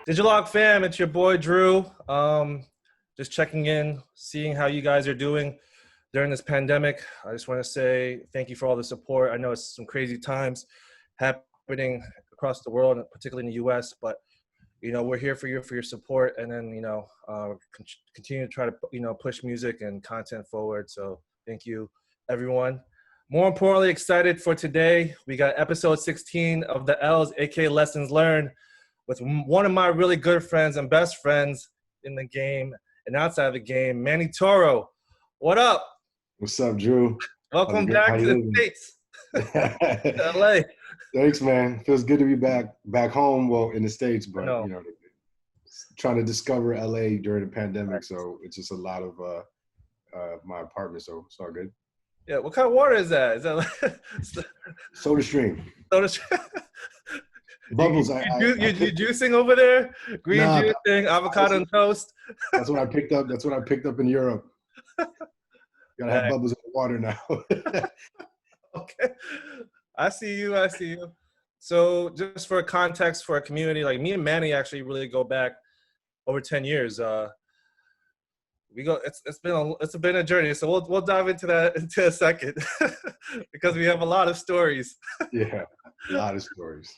Digilogue fam, it's your boy Drew. Just checking in, seeing how you guys are doing during this pandemic. I just want to say thank you for all the support. I know it's some crazy times happening across the world, particularly in the U.S., but we're here for your support, and then continue to try to push music and content forward. So thank you, everyone. More importantly, excited for today. We got episode 16 of the L's, aka Lessons Learned, with one of my really good friends and best friends in the game and outside the game, Manny Toro. What up? What's up, Drew? Welcome back to the States, to LA. Thanks, man. Feels good to be back home. Well, in the States, but trying to discover LA during the pandemic, so it's just a lot of my apartment, so it's all good. Yeah, what kind of water is that? Is that like Soda Stream? Soda Stream. Bubbles. You juicing over there? Green juicing, avocado and toast. That's what I picked up. That's what I picked up in Europe. Gotta have bubbles in the water now. Okay. I see you. So just for context for a community, like me and Manny actually really go back over 10 years. It's been a journey. So we'll dive into that in a second because we have a lot of stories. Yeah, a lot of stories.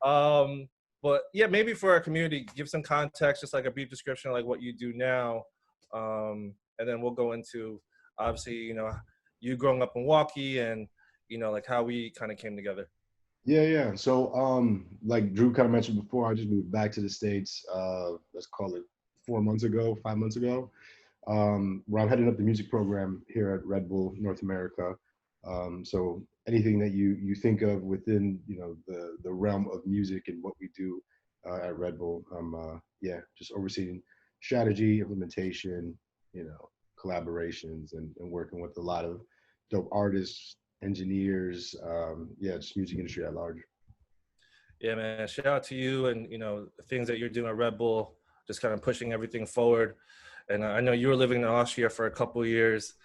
But yeah, maybe for our community, give some context, just like a brief description of like what you do now. And then we'll go into obviously, you growing up in Milwaukee and like how we kind of came together. Yeah. So like Drew kind of mentioned before, I just moved back to the States, let's call it 5 months ago, where I'm heading up the music program here at Red Bull North America. So anything that you think of within the realm of music and what we do at Red Bull, just overseeing strategy, implementation, collaborations, and working with a lot of dope artists, engineers, just music industry at large. Yeah, man, shout out to you and the things that you're doing at Red Bull, just kind of pushing everything forward. And I know you were living in Austria for a couple of years,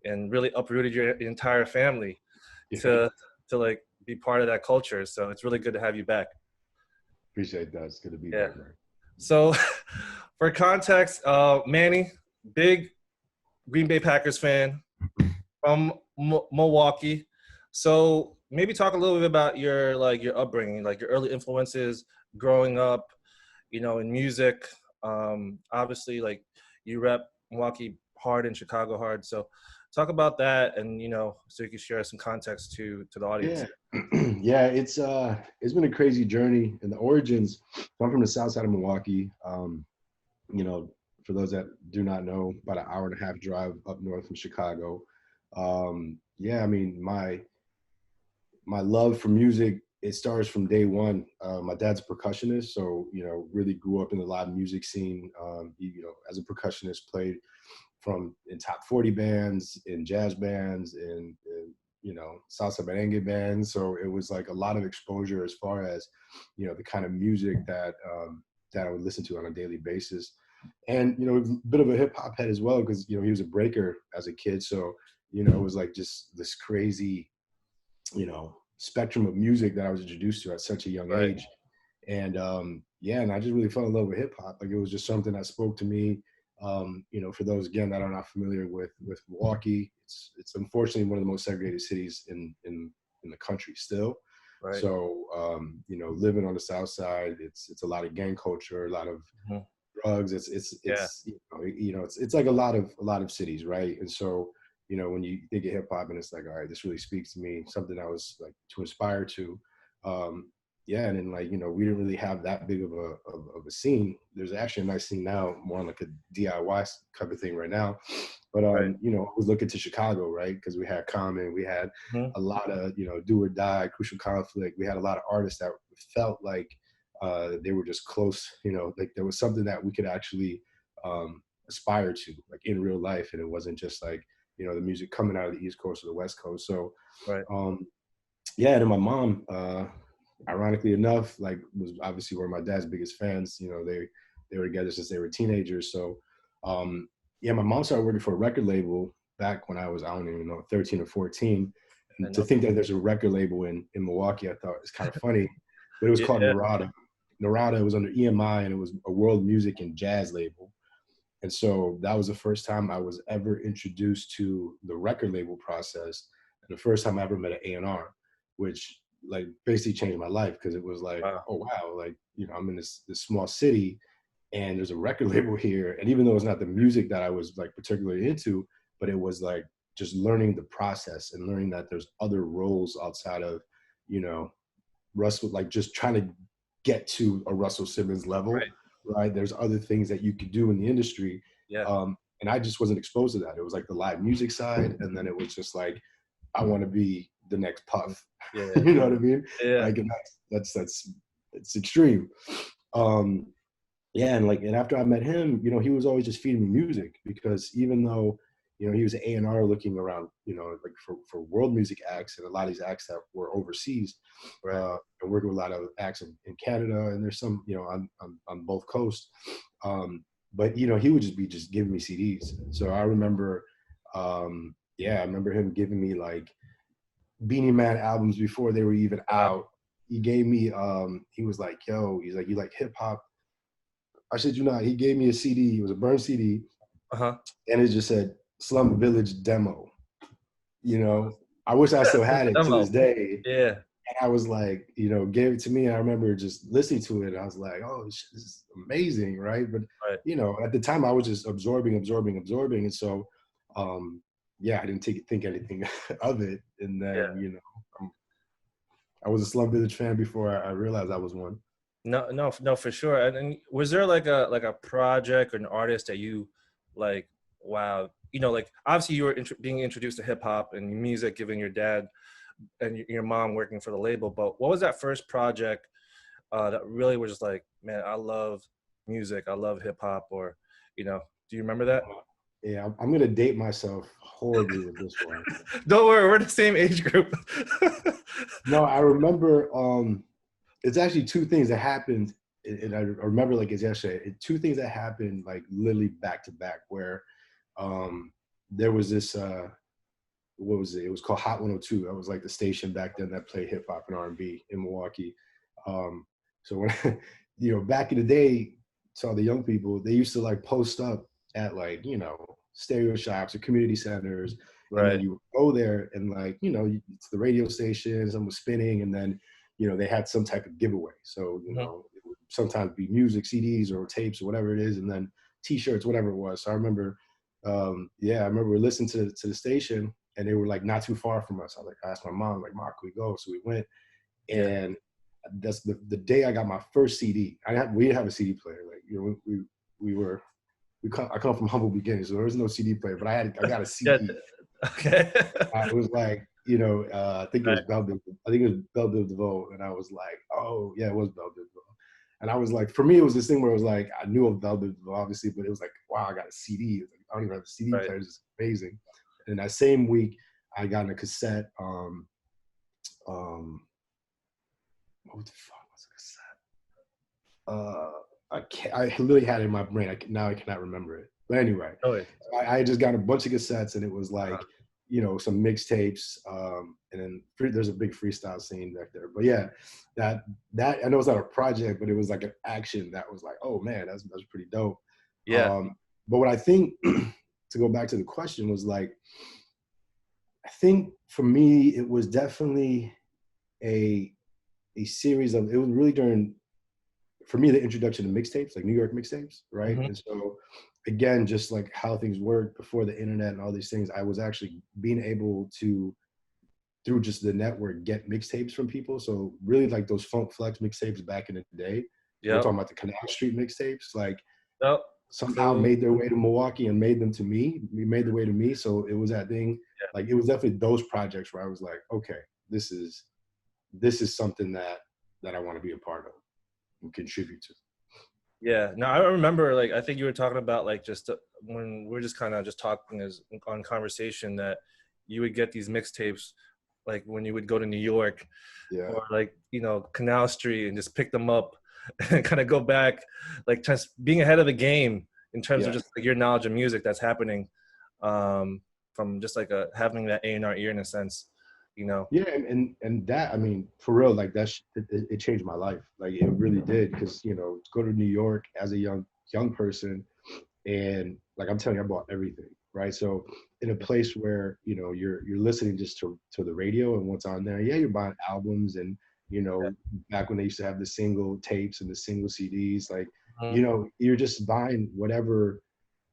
and really uprooted your entire family to like be part of that culture. So it's really good to have you back. Appreciate that. It's good to be back. There. So for context, Manny, big Green Bay Packers fan from Milwaukee. So maybe talk a little bit about your upbringing, like your early influences growing up, in music. Obviously, like you rep Milwaukee hard and Chicago hard. So talk about that, and so you can share some context to the audience. Yeah, it's been a crazy journey. And the origins, I'm from the south side of Milwaukee. For those that do not know, about an hour and a half drive up north from Chicago. I mean, my love for music, it starts from day one. My dad's a percussionist, so really grew up in the live music scene. As a percussionist, played in top 40 bands, in jazz bands, in salsa merengue bands. So it was like a lot of exposure as far as the kind of music that I would listen to on a daily basis. And a bit of a hip hop head as well, because he was a breaker as a kid. So it was like just this crazy spectrum of music that I was introduced to at such a young age. And and I just really fell in love with hip hop. Like it was just something that spoke to me. For those again that are not familiar with Milwaukee, it's unfortunately one of the most segregated cities in the country still. Right. So living on the south side, it's a lot of gang culture, a lot of drugs. It's like a lot of cities, right? And so when you think of hip hop and it's like, all right, this really speaks to me, something I was like to aspire to. And then we didn't really have that big of a scene. There's actually a nice scene now, more like a DIY type of thing right now. But I was looking to Chicago, right? Because we had Common, we had a lot of Do or Die, Crucial Conflict. We had a lot of artists that felt like they were just close. Like there was something that we could actually aspire to, like in real life, and it wasn't just like the music coming out of the East Coast or the West Coast. So and then my mom, ironically enough, like was obviously one of my dad's biggest fans. They were together since they were teenagers. So my mom started working for a record label back when I was, I don't even know, 13 or 14. And to think that there's a record label in Milwaukee, I thought it's kind of funny, but it was called Murata. Narada. It was under EMI, and it was a world music and jazz label. And so that was the first time I was ever introduced to the record label process, and the first time I ever met an A&R, which like basically changed my life, because it was like, Wow. oh wow, like, you know, I'm in this small city, and there's a record label here. And even though it's not the music that I was like particularly into, but it was like just learning the process and learning that there's other roles outside of, you know, Russell, like just trying to get to a Russell Simmons level, Right. right? There's other things that you could do in the industry. Yeah. And I just wasn't exposed to that. It was like the live music side. And then it was just like, I want to be the next Puff. Yeah. You know what I mean? Yeah. Like, and that's it's extreme. Um, yeah, and after I met him, you know, he was always just feeding me music, because even though, you know, he was an A&R looking around, you know, like for world music acts, and a lot of these acts that were overseas, Right. and working with a lot of acts in Canada, and there's some, you know, on both coasts. But you know, he would just be just giving me CDs. So I remember, yeah, I remember him giving me like Beanie Man albums before they were even out. He gave me, he was like, yo, he's like, you like hip hop? I shit you not. He gave me a CD. It was a burned CD, Uh-huh. and it just said Slum Village Demo. You know, I wish I still had it to Demo. this day. Yeah. And I was like, you know, gave it to me. And I remember just listening to it. And I was like, oh, this is amazing, right? But, Right. you know, at the time I was just absorbing. And so, yeah, I didn't think anything of it. And Yeah. then, you know, I was a Slum Village fan before I realized I was one. No, for sure. And was there like a project or an artist that you like, wow, you know, like obviously you were being introduced to hip hop and music, given your dad and your mom working for the label, but what was that first project that really was just like, man, I love music, I love hip hop, or, you know, do you remember that? Yeah, I'm going to date myself horribly with this one. Don't worry, we're the same age group. No, I remember, it's actually two things that happened, and I remember like it's yesterday. Two things that happened like literally back to back, where there was this what was it? It was called Hot 102. That was like the station back then that played hip hop and R&B in Milwaukee. So when you know, back in the day, to all the young people, they used to like post up at like, you know, stereo shops or community centers, and then Right. you go there and like, you know, it's the radio station, someone was spinning, and then, you know, they had some type of giveaway. So, you Mhm. know, it would sometimes be music, CDs or tapes or whatever it is, and then T-shirts, whatever it was. So I remember, yeah, I remember listening to the station, and they were like not too far from us. I asked my mom, like, Mom, can we go? So we went, Yeah. and that's the day I got my first CD. We didn't have a CD player. Like, you know, I come from humble beginnings, so there was no CD player, but I got a Yeah. CD. Okay. It was like, you know, I think it was Right. Belle Biv. I think it was Belle Biv DeVoe, and I was like, oh yeah, it was Belle Biv DeVoe. And I was like, for me, it was this thing where it was like, I knew of Belle Biv DeVoe, obviously, but it was like, wow, I got a CD. Like, I don't even have a CD Right. player. It's amazing. And that same week, I got in a cassette. What the fuck was a cassette? I literally had it in my brain. Now I cannot remember it. But anyway, Oh, I just got a bunch of cassettes, and it was uh, like, you know, some mixtapes, and then there's a big freestyle scene back there. But yeah, that I know it's not a project, but it was like an action that was like, oh man, that's pretty dope. yeah. But what I think, to go back to the question, was like, I think for me it was definitely a series of, it was really during, for me, the introduction to mixtapes, like New York mixtapes, right? Mhm. And so again, just like how things worked before the internet and all these things, I was actually being able to, through just the network, get mixtapes from people. So really like those Funk Flex mixtapes back in the day. So we're Yep. talking about the Canal Street mixtapes, like Yep. somehow Clean. made their way to Milwaukee and made them to me. We made their way to me. So it was that thing, Yeah. like it was definitely those projects where I was like, okay, this is something that I want to be a part of and contribute to. Yeah. No, I remember, like, I think you were talking about, like, just when we're just kind of just talking as on conversation, that you would get these mixtapes, like when you would go to New York Yeah. or like, you know, Canal Street, and just pick them up and kind of go back, like just being ahead of the game in terms of Yeah. just like your knowledge of music that's happening, from just like having that A&R ear in a sense. you know? Yeah, and that, I mean, for real, like it changed my life. Like it really did, because to go to New York as a young person, and like I'm telling you, I bought everything, right? So in a place where you're listening just to the radio and what's on there. Yeah, you're buying albums, and back when they used to have the single tapes and the single CDs, like Mhm. you're just buying whatever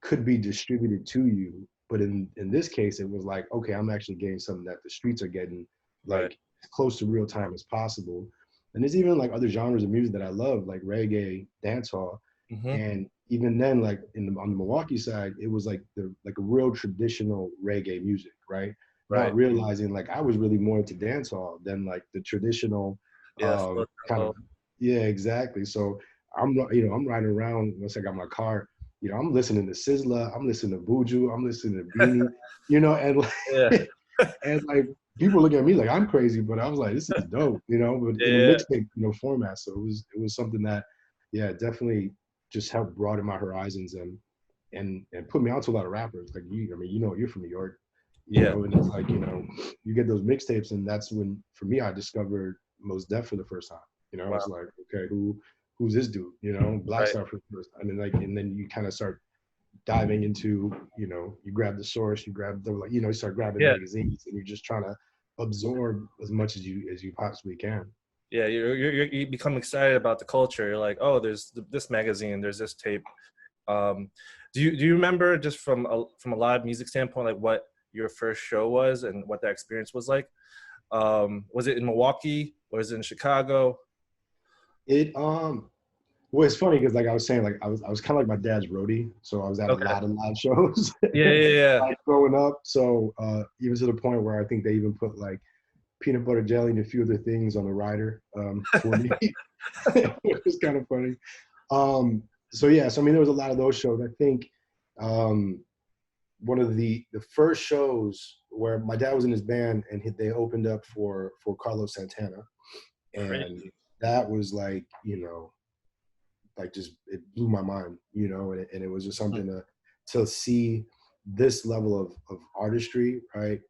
could be distributed to you. But in this case, it was like, okay, I'm actually getting something that the streets are getting, Right. like as close to real time as possible. And there's even like other genres of music that I love, like reggae, dancehall. Hmm. And even then, like on the Milwaukee side, it was like a real traditional reggae music, right? Not Right. realizing like I was really more into dancehall than like the traditional Yeah. Slow kind of. tempo. Yeah, exactly. So I'm riding around once I got my car. I'm listening to Sizzla, I'm listening to Buju, I'm listening to Beanie, and Yeah. like, and like people look at me like I'm crazy, but I was like, this is dope, but in a Yeah. mixtape, format. So it was something that, yeah, definitely just helped broaden my horizons, and put me out to a lot of rappers. Like I mean, you're from New York, Yeah. and it's like, you get those mixtapes, and that's when, for me, I discovered Mos Def for the first time. I was Wow. like, okay, who's this dude? Black Right. Star for the first time, and then you kind of start diving into, you grab the source, you grab the, like, you start grabbing Yeah. magazines, and you're just trying to absorb as much as you possibly can. Yeah. You become excited about the culture. You're like, oh, there's this magazine, there's this tape. Um, do you remember, just from a live music standpoint, like what your first show was and what that experience was like? Was it in Milwaukee or was it in Chicago? It Well, it's funny because, like I was saying, like I was kind of like my dad's roadie, so I was at a Okay. lot of live shows, Yeah, yeah, yeah. like growing up. So even to the point where I think they even put like peanut butter jelly and a few other things on the rider, for me. It was kind of funny. So yeah, so I mean, there was a lot of those shows. I think um, one of the first shows where my dad was in his band, and they opened up for Carlos Santana, and Crazy. that was like, like, just, it blew my mind, and it was just Mhm. something to see this level of artistry, right?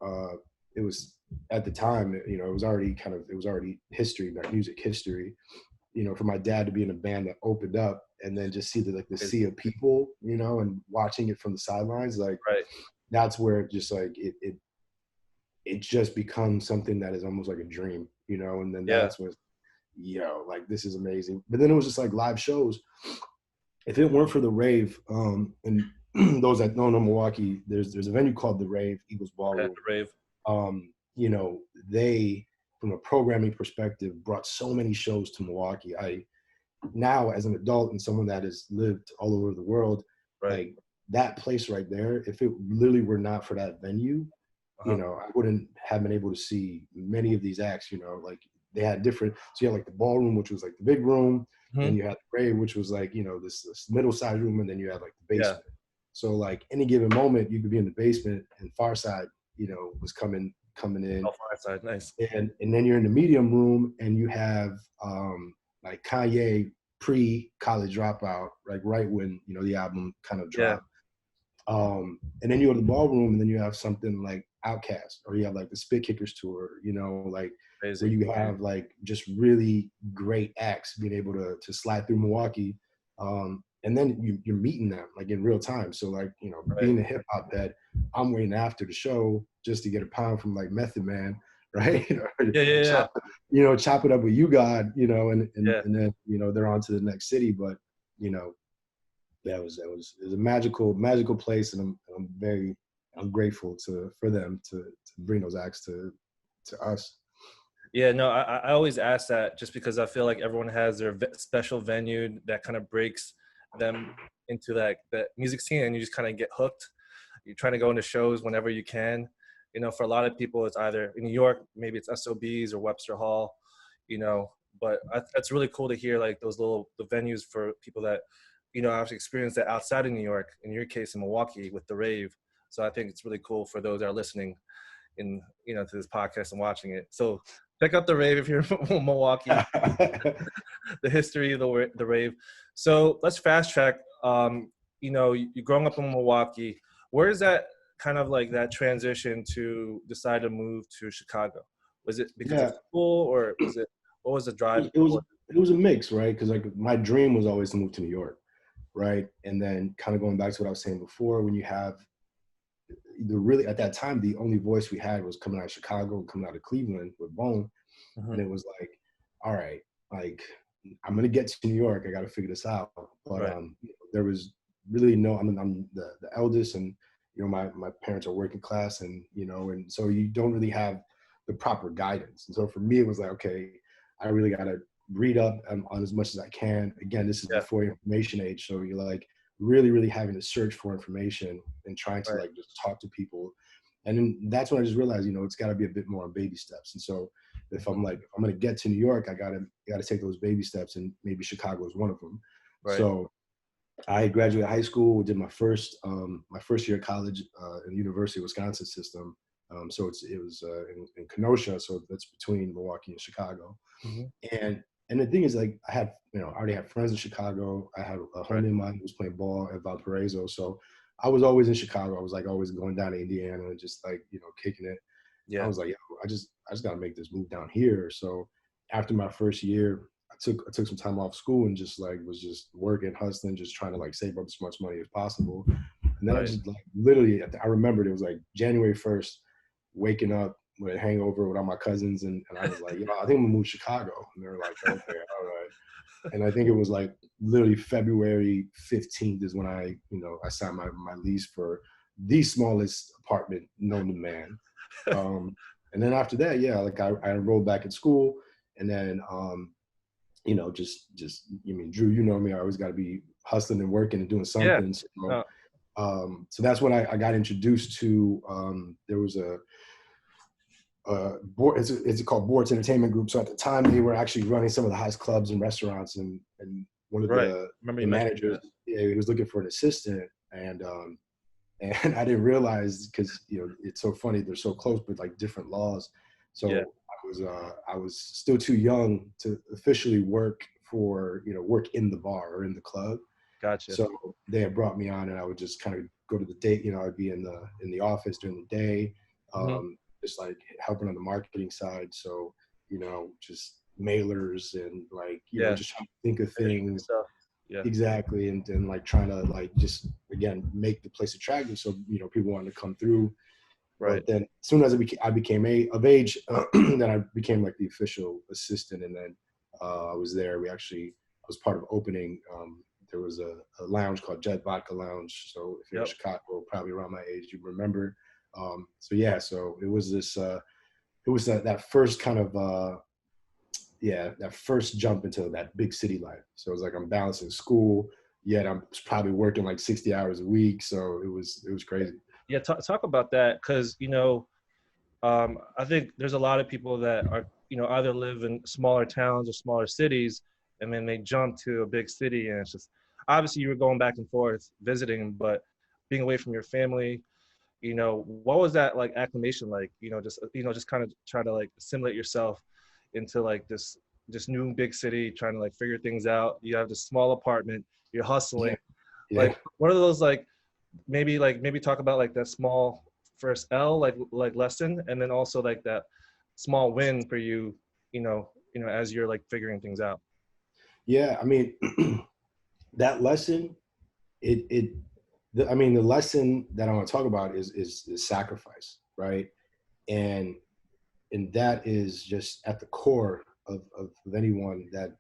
uh it was, at the time, it was already history, like music history, for my dad to be in a band that opened up, and then just see the Crazy. sea of people, and watching it from the sidelines, like, Right. that's where it just, like, it just becomes something that is almost like a dream, and then Yeah. that's when, like, this is amazing. But then it was just like live shows. If it weren't for the rave, and those that don't know Milwaukee, there's a venue called the Rave Eagles Okay. Ballroom. The rave. um, they, from a programming perspective, brought so many shows to Milwaukee. I Now, as an adult and someone that has lived all over the world, Right. like, that place right there, if it literally were not for that venue, Uh-huh. I wouldn't have been able to see many of these acts. Like, they had different. So you had like the ballroom, which was like the big room. Then Hmm. you had the rave, which was like, this middle size room, and then you had like the Yeah. basement. So like any given moment, you could be in the basement, and Far Side, was coming in, Oh, far side. Nice. and then you're in the medium room, and you have like Kanye pre College Dropout, like right when the album kind of Yeah. dropped. And then you go to the ballroom, and then you have something like Outkast, or you have like the Spit Kickers tour, like, where Crazy. you have like just really great acts being able to slide through Milwaukee. And then you're meeting them like in real time. So like, Right. being a hip hop head, I'm waiting after the show just to get a pound from like Method Man, Hmm. right? Or Yeah, yeah, yeah. chop it up with You God, Yeah. and then they're on to the next city. But you know, it was a magical place, and I'm grateful for them to bring those acts to us. Yeah, no, I always ask that just because I feel like everyone has their special venue that kind of breaks them into that music scene, and you just kind of get hooked. You're trying to go into shows whenever you can. For a lot of people, it's either in New York, maybe it's SOBs or Webster Hall, you know. But that's really cool to hear, like those the venues for people that, have experienced that outside of New York. In your case, in Milwaukee with the rave. So I think it's really cool for those that are listening to this podcast and watching it. So check out the rave if you're in Milwaukee. The history of the rave. So let's fast track. You're growing up in Milwaukee. Where is that? kind of like that transition to decide to move to Chicago? Was it because of Yeah, school, or was it, what was the drive? it was it was a mix, right? Because like my dream was always to move to New York, right? And then kind of going back to what I was saying before, when you have the really at that time the only voice we had was coming out of Chicago, coming out of Cleveland with Bone, Mhm. and it was like, all right, like I'm gonna get to New York, I got to figure this out. But Right. there was really no. I mean, I'm the eldest, and my parents are working class, and and so you don't really have the proper guidance. And so for me, it was like, okay, I really got to read up on as much as I can. Again, this is Yeah. before information age, so you're like really, really having to search for information and trying to Right. like just talk to people. And then that's when I just realized, it's got to be a bit more on baby steps. And so if Mhm. if I'm gonna get to New York, I gotta take those baby steps, and maybe Chicago is one of them. Right. So I graduated high school, did my first year of college in the University of Wisconsin system. So it was in Kenosha, so that's between Milwaukee and Chicago. Mhm. And and the thing is, like, I already had friends in Chicago. I had a Right. homie of mine who was playing ball at Valparaiso, so I was always in Chicago. I was like always going down to Indiana and just like kicking it. I Yeah. was like, yo, I just gotta make this move down here. So after my first year, I took some time off school and just like was just working, hustling, just trying to like save up as much money as possible. And then I Right. just like literally, I remembered it was like January 1st, waking up with a hangover with all my cousins, and I was like, I think I'm gonna move to Chicago. And they were like, okay, all right. And I think it was like literally February 15th is when I signed my lease for the smallest apartment known to man. And then after that, yeah, like I enrolled back in school, and then just I mean, Drew, you know me, I always got to be hustling and working and doing Yeah. something. So No. so that's when I got introduced to there was a board, it's called Boards Entertainment Group. So at the time, they were actually running some of the highest clubs and restaurants, and one of Right. Remember the you mentioned managers, that. yeah, he was looking for an assistant, and I didn't realize, because it's so funny, they're so close but like different laws. Yeah. So I was still too young to officially work for work in the bar or in the club. Gotcha. So they had brought me on, and I would just kind of go to the date. I'd be in the office during the day, Mhm. just like helping on the marketing side. So just mailers and like Yeah. just trying to think of Management things stuff. Yeah. exactly, and then like trying to like just again make the place attractive, so people wanted to come through. Right. But then as soon as I became of age, then I became like the official assistant, and then I was there. I was part of opening. There was a lounge called Jet Vodka Lounge. So if you're in Yep. Chicago, probably around my age, you remember. So yeah, so it was it was that first kind of that first jump into that big city life. So it was like I'm balancing school, yet I'm probably working like 60 hours a week. So it was crazy. Yeah. Talk about that, because I think there's a lot of people that are either live in smaller towns or smaller cities, and then they jump to a big city, and it's just, obviously you were going back and forth visiting, but being away from your family, what was that like acclimation like? Just kind of try to like assimilate yourself into like this new big city, trying to like figure things out. You have this small apartment, you're Yeah, hustling. yeah. Like, what are those like? Maybe talk about like that small first L, like lesson, and then also like that small win for you, as you're like figuring things out. Yeah, I mean, that lesson, I mean, the lesson that I want to talk about is sacrifice, right? And that is just at the core of anyone that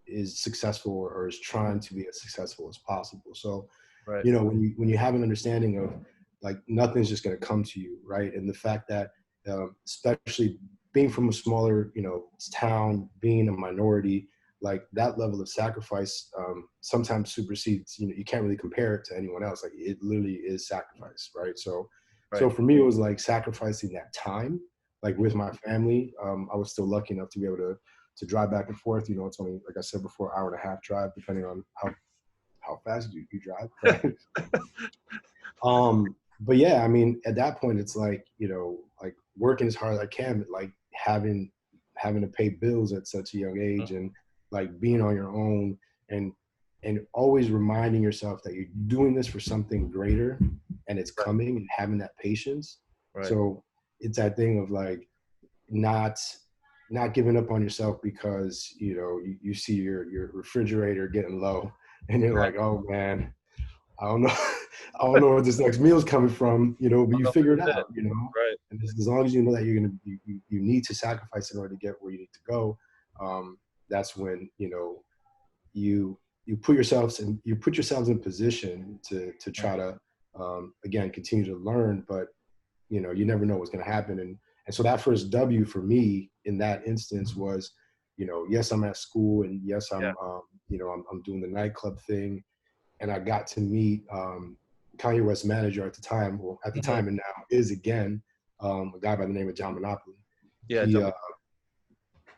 is successful or is trying to be as successful as possible. So, Right. when you have an understanding of like nothing's just going to come to you, right? And the fact that especially being from a smaller town, being a minority, like that level of sacrifice sometimes supersedes, you can't really compare it to anyone else. Like it literally is sacrifice, right? So Right. for me it was like sacrificing that time like with my family. I was still lucky enough to be able to drive back and forth. It's only, like I said before, hour and a half drive, depending on how fast you drive, right? But yeah, I mean, at that point, it's like, like working as hard as I can, but like having to pay bills at such a young age, and like being on your own, and always reminding yourself that you're doing this for something greater, and it's Right. coming, and having that patience. Right. So it's that thing of like not not giving up on yourself because you see your refrigerator getting low, and you're Right. like, oh man, I don't know, I don't know where this next meal's coming from, but you figure it out, Right. and as long as you know that you need to sacrifice in order to get where you need to go, that's when you you put yourselves in position to try to again continue to learn, but you never know what's going to happen. And so that first W for me in that instance was, yes, I'm at school, and yes, Yeah. I'm doing the nightclub thing, and I got to meet Kanye West's manager at the time, well, at the Mhm. time and now is again, a guy by the name of John Monopoly. Yeah. He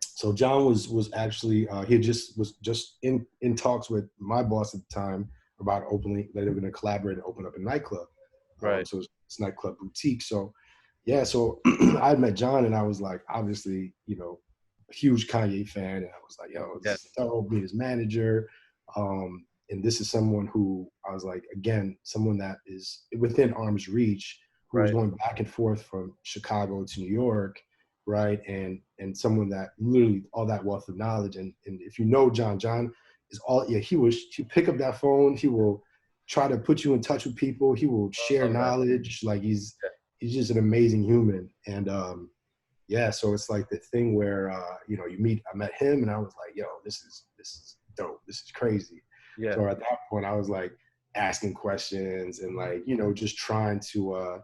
So John was actually he was just in talks with my boss at the time about opening that they were going to collaborate and open up a nightclub. Right. So it's nightclub boutique. So yeah, so I had met John, and I was like, obviously, a huge Kanye fan, and I was like, yo, this is Yes. dope, meet his manager. And this is someone who I was like, again, someone that is within arm's reach, who was Right. going back and forth from Chicago to New York, right? And someone that literally all that wealth of knowledge. And if you know John is all, yeah, he pick up that phone, he will try to put you in touch with people, he will I share love that. knowledge, like Yeah. he's just an amazing human. And yeah, so it's like the thing where I met him, and I was like, yo, this is dope, this is crazy. Yeah. So at that point I was like asking questions, and like just trying to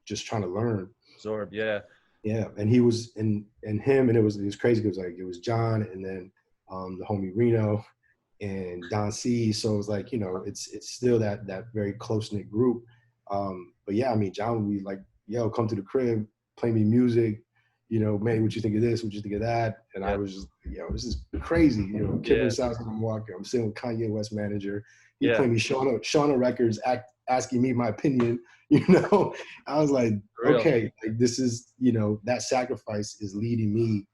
just trying to learn. Absorb. Yeah. Yeah, and he was and him, and it was crazy because like it was John, and then the homie Reno and Don C. So it was like it's still that very close knit group. But yeah, I mean John would be like, yo, come to the crib, play me music, man, what you think of this? What you think of that? And I Yeah. was just, this is crazy. Kid from Yeah. the South of Milwaukee. I'm sitting with Kanye West manager. He Yeah. played me Shauna Records, asking me my opinion. You know, I was like, For real. okay, like this is, that sacrifice is leading me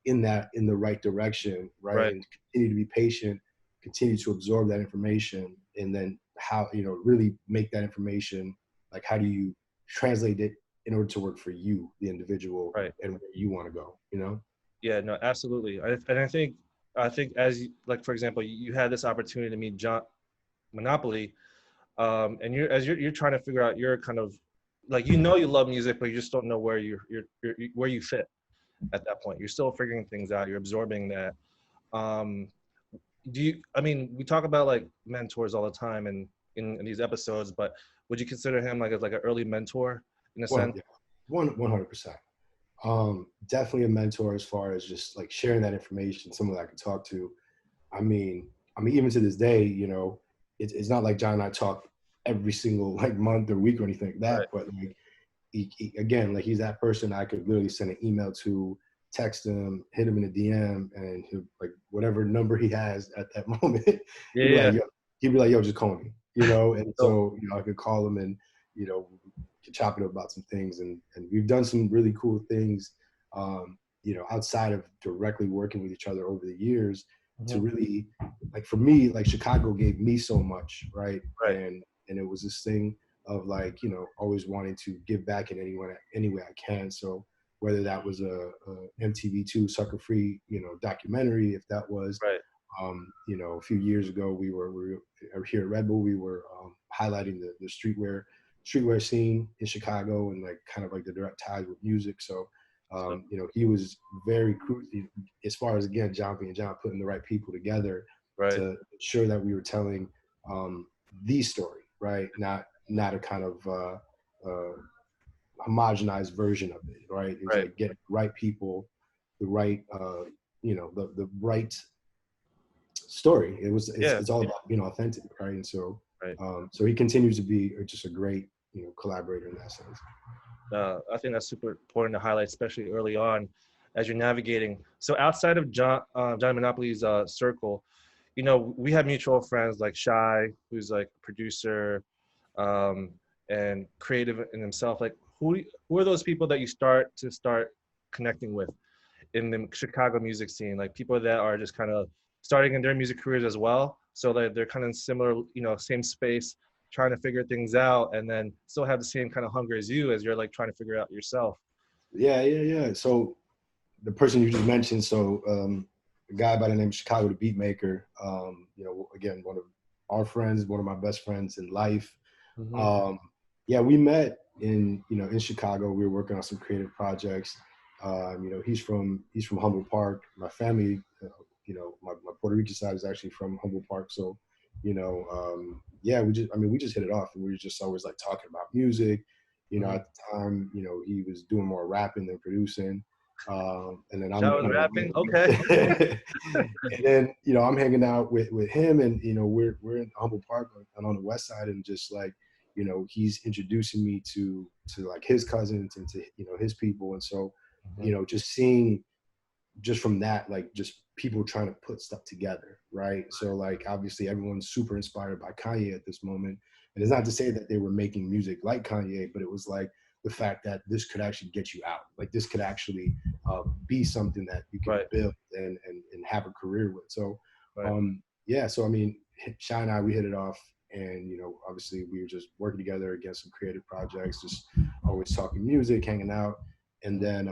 in the right direction, right? Right. And continue to be patient, continue to absorb that information, and then how, really make that information, like how do you translate it in order to work for you, the individual, Right. and where you want to go. Yeah. No. Absolutely. And I think as you, like, for example, you had this opportunity to meet John Monopoly, and you're trying to figure out your kind of, like, you love music, but you just don't know where where you fit at that point. You're still figuring things out. You're absorbing that. Um, I mean, we talk about like mentors all the time in these episodes, but would you consider him like as like an early mentor in a Well, sense? yeah, 100%. Definitely a mentor as far as just like sharing that information, someone that I could talk to. I mean, even to this day, it's not like John and I talk every single like month or week or anything like Right. that. But like, again, like he's that person I could literally send an email to, text him, hit him in a DM, and he'll, like whatever number he has at that moment, Yeah. he'd be Yeah. like, yo, just call me, And So, so, I could call him, and could chop it up about some things, and we've done some really cool things, outside of directly working with each other over the years, to mhm. really, like for me, like Chicago gave me so much, right? Right. And it was this thing of like, always wanting to give back in any way I can. So whether that was a MTV2 Sucker Free, documentary, if that was, Right. a few years ago, we were here at Red Bull, we were highlighting the streetwear scene in Chicago, and like kind of like the direct ties with music. So, So, he was very crucial as far as, again, John being John, putting the right people together right. to ensure that we were telling the story, right? Not a kind of homogenized version of it, right? It was Right. like getting the right people, the right, the right story. Yeah. It's all about being authentic, right? And so, Right. so he continues to be just a great, collaborator in that sense. I think that's super important to highlight, especially early on as you're navigating. So outside of John Monopoly's circle, we have mutual friends like Shy, who's like a producer, um, and creative in himself. Like, who are those people that you start connecting with in the Chicago music scene? Like people that are just kind of starting in their music careers as well. So they're kind of similar, same space. trying to figure things out, and then still have the same kind of hunger as you as you're like trying to figure it out yourself. Yeah. So the person you just mentioned, so a guy by the name of Chicago the Beatmaker, again, one of our friends, one of my best friends in life. Mm-hmm. Yeah, we met in Chicago. We were working on some creative projects. He's from Humboldt Park. My family, my Puerto Rican side is actually from Humboldt Park. So, yeah, we just hit it off, and we were just always like talking about music. Mm-hmm. At the time, he was doing more rapping than producing. And then That was rapping. Okay. and then I'm hanging out with him, and we're in Humboldt Park and on the west side, and just like he's introducing me to like his cousins and to his people, and so Mm-hmm. just seeing just from that, like just people trying to put stuff together, right? So like obviously everyone's super inspired by Kanye at this moment, and it's not to say that they were making music like Kanye, but it was like the fact that this could actually get you out, like this could actually be something that you can Right. build and have a career with. So Right. yeah, so I mean, Shy and I, we hit it off, and obviously we were just working together against some creative projects, just always talking music, hanging out, and then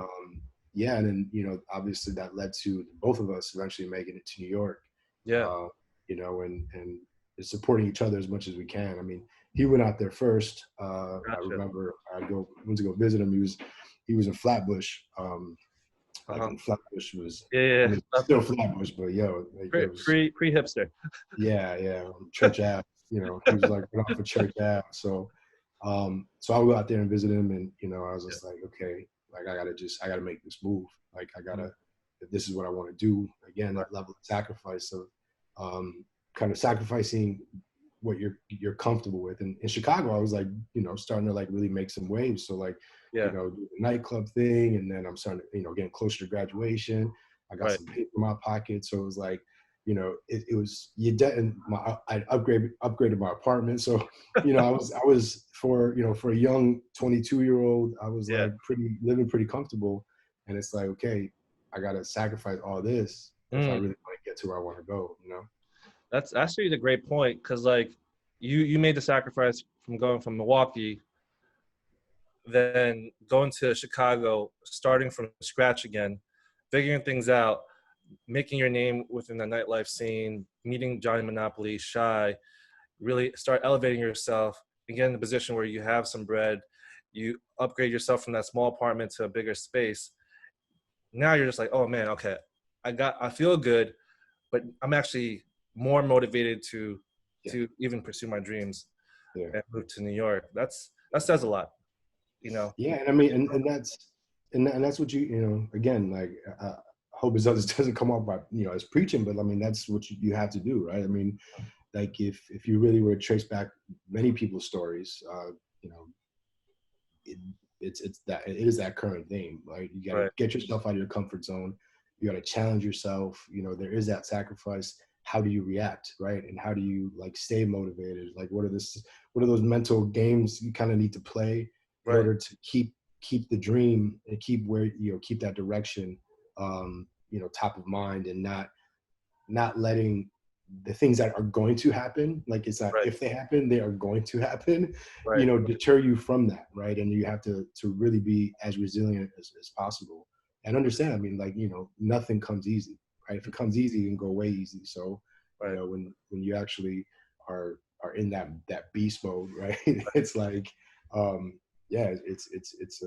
yeah, and then obviously that led to both of us eventually making it to New York, Yeah. uh, and supporting each other as much as we can. I mean, he went out there first. I Gotcha. remember went to go visit him. He was in Flatbush, like Uh-huh. when Flatbush was. Yeah. I Yeah. mean, still Flatbush, but yo, like it was. Pre hipster. Yeah, Church Ave. He was like right off of Church Ave. So, so I would go out there and visit him, and I was just like, okay, like I gotta make this move. Like if this is what I want to do. Again, Right. that level of sacrifice of, kind of sacrificing what you're comfortable with. And in Chicago, I was like, starting to like really make some waves. So like, Yeah. do the nightclub thing, and then I'm starting to, getting closer to graduation. I got Right. some paper in my pocket, so it was like, it was and I upgraded my apartment. So, I was for a young 22-year-old, I was Yeah. like living pretty comfortable, and it's like, okay, I gotta sacrifice all this if I Mm. really want to get to where I want to go. That's actually a great point, because like you made the sacrifice from going from Milwaukee, then going to Chicago, starting from scratch again, figuring things out, making your name within the nightlife scene, meeting Johnny Monopoly, Shy, really start elevating yourself and get in a position where you have some bread, you upgrade yourself from that small apartment to a bigger space. Now you're just like, oh man, okay, I feel good, but I'm actually more motivated to Yeah, even pursue my dreams yeah, and move to New York. That says a lot, you know. yeah. And I mean, and that's what again, like, I hope it doesn't come off by as preaching, but I mean that's what you have to do, right? I mean, like if you really were to trace back many people's stories, you know, it, it is that current thing, right? You got to Right. get yourself out of your comfort zone. You got to challenge yourself. There is that sacrifice. How do you react, right? And how do you like stay motivated? Like, what are those mental games you kind of need to play in Right. order to keep the dream and keep that direction, top of mind, and not letting the things that are going to happen, like it's not Right. if they happen, they are going to happen, Right. deter you from that, right? And you have to really be as resilient as possible and understand. I mean, like, nothing comes easy, right? If it comes easy, it can go way easy. So, Right. when you actually are in that beast mode, right? It's like, yeah, it's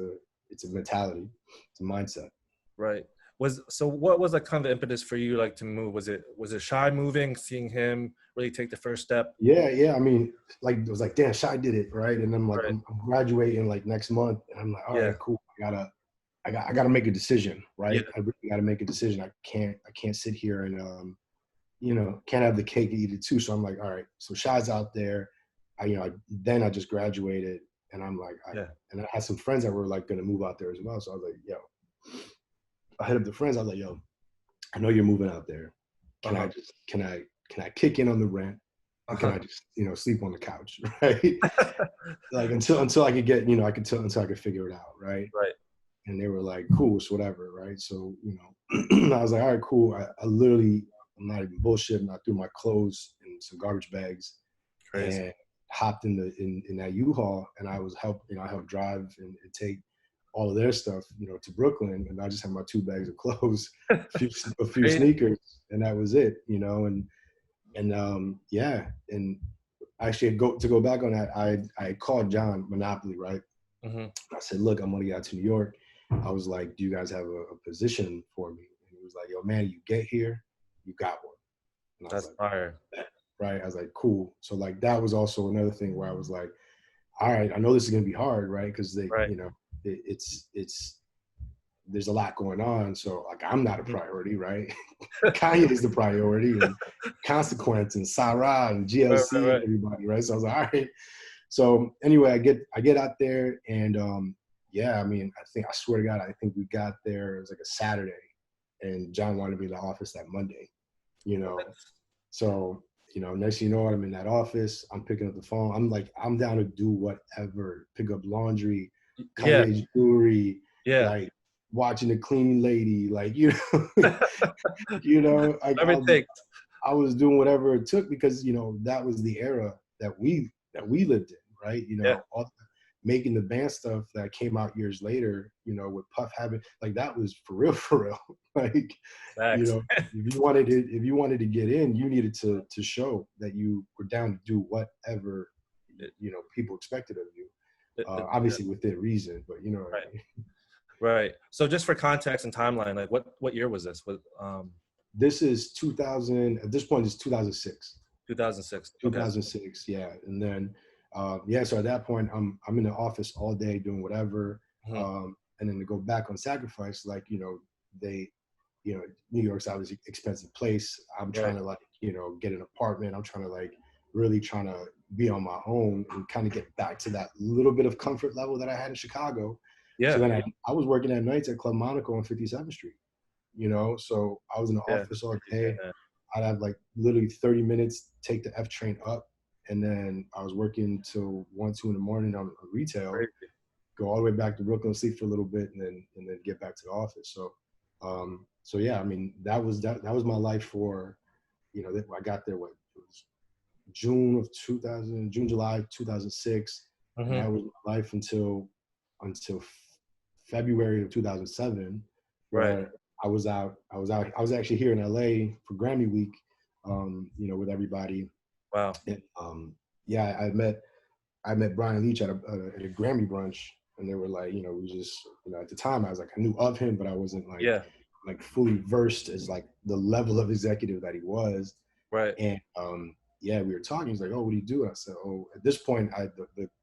a mentality, it's a mindset. Right. What was like kind of the impetus for you like to move? Was it Shy moving, seeing him really take the first step? Yeah. I mean, like it was like, damn, Shy did it, right? And I'm like, Right. I'm graduating like next month, and I'm like, all Yeah. right, cool. I gotta make a decision, Yeah. right? I really gotta make a decision. I can't sit here and can't have the cake and eat it too. So I'm like, all right. So Shy's out there. Then I just graduated, and I'm like, Yeah. and I had some friends that were like gonna move out there as well. So I was like, yo, I hit up the friends. I was like, yo, I know you're moving out there. Can I Uh-huh. just can I kick in on the rent? And can Uh-huh. I just sleep on the couch, right? Like until I could get until I could figure it out, right? Right. And they were like, cool, it's whatever, right? So I was like, all right, cool. I literally, I'm not even bullshitting. I threw my clothes in some garbage bags, Crazy. and hopped in that U-Haul, and I helped drive and take all of their stuff, to Brooklyn, and I just had my 2 bags of clothes, a few Great. sneakers, and that was it, yeah, and actually to go back on that, I called John Monopoly, right? Mm-hmm. I said, look, I'm gonna get out to New York. I was like, do you guys have a position for me? And he was like, yo, man, you get here, you got one. And I was That's like, fire. right? I was like, cool. So like that was also another thing where I was like, all right, I know this is gonna be hard, right? Because Right. it's there's a lot going on. So like I'm not a priority, right? Kanye is the priority, and Consequence and Sarah and GLC Right. and everybody, right? So I was like, all right. So anyway, I get out there, and yeah, I mean, I swear to God, I think we got there, it was like a Saturday, and John wanted to be in the office that Monday, you know. So, next thing you know, I'm in that office, I'm picking up the phone. I'm like, I'm down to do whatever, pick up laundry, Yeah. Kanye's jewelry, Yeah. like watching the cleaning lady, like, like Everything. I was doing whatever it took because, that was the era that we lived in, right? Yeah. Making the band stuff that came out years later, with Puff having, like, that was for real. Like, Facts. if you wanted to get in, you needed to show that you were down to do whatever, people expected of you. Obviously within reason, but you know what Right. I mean? Right. So just for context and timeline, like what year was this? This is 2000. At this point, it's 2006. 2006. Okay. 2006, yeah. And then, yeah. So at that point, I'm in the office all day doing whatever. Mm-hmm. And then to go back on Sacrifice, like they, New York's obviously an expensive place. I'm trying to get an apartment. I'm trying to really trying to be on my own and kind of get back to that little bit of comfort level that I had in Chicago. Yeah. So then I was working at nights at Club Monaco on 57th Street. So I was in the office all day. Yeah. I'd have literally 30 minutes, take the F train up, and then I was working till 1, 2 in the morning on retail, Crazy. go all the way back to Brooklyn, sleep for a little bit, and then get back to the office. So yeah, I mean, that was my life for, I got there, it was June, July 2006, Mm-hmm. and that was my life until February of 2007, Right. where I was actually here in LA for Grammy week, with everybody. Wow. And yeah, I met Brian Leach at a Grammy brunch, and they were like, we just, at the time I was like, I knew of him, but I wasn't like fully versed as like the level of executive that he was. Right. And yeah, we were talking. He's like, oh, what do you do? And I said, oh, at this point,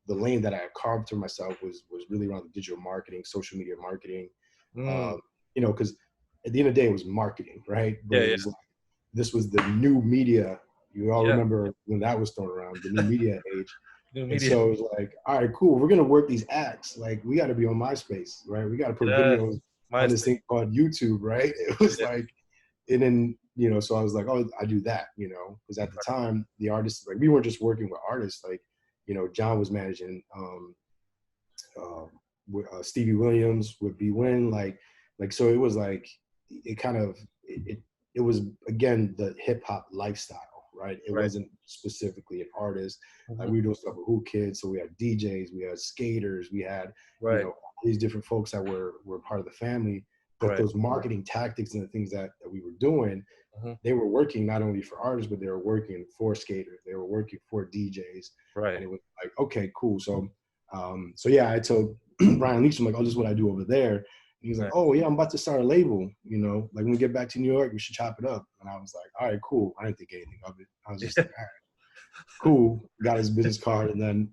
the lane that I had carved for myself was really around the digital marketing, social media marketing. Because at the end of the day, it was marketing, right? But it was like, this was the new media. You all remember when that was thrown around, the new media age. And so it was like, all right, cool. We're going to work these acts. Like, we got to be on MySpace, right? We got to put videos on this thing called YouTube, right? It was like, and then, so I was like, oh, I do that, because at the time, the artists, like, we weren't just working with artists. Like, John was managing Stevie Williams with B Win, like, so it was like, it was, again, the hip hop lifestyle, right? It wasn't specifically an artist. Mm-hmm. Like, we were doing stuff with Who Kids, so we had DJs, we had skaters, we had, all these different folks that were part of the family. But those marketing tactics and the things that we were doing, they were working not only for artists, but they were working for skaters. They were working for DJs. Right. And it was like, okay, cool. So, yeah, I told Brian Leach, I'm like, oh, this is what I do over there. And he's like, oh, yeah, I'm about to start a label. Like, when we get back to New York, we should chop it up. And I was like, all right, cool. I didn't think anything of it. I was just like, all right, cool. Got his business card, and then,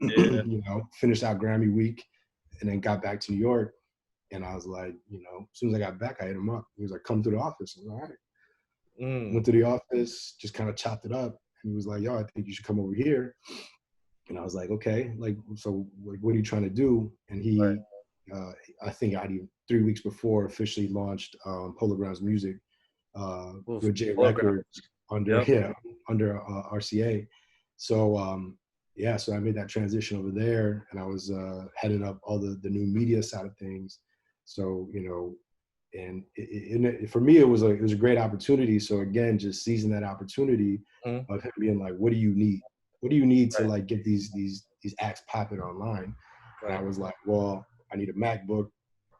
finished out Grammy week, and then got back to New York. And I was like, as soon as I got back, I hit him up. He was like, come to the office. I was like, all right. Went to the office, just kind of chopped it up. And he was like, yo, I think you should come over here. And I was like, okay, like, so like, what are you trying to do? And he, I think 3 weeks before, officially launched Polo Grounds Music with RCA Records under RCA. So yeah, so I made that transition over there, and I was heading up all the new media side of things. So and for me, it was a great opportunity. So again, just seizing that opportunity of him being like, "What do you need?" what do you need to Right. like get these acts popping online? And I Right. was like, well, I need a MacBook,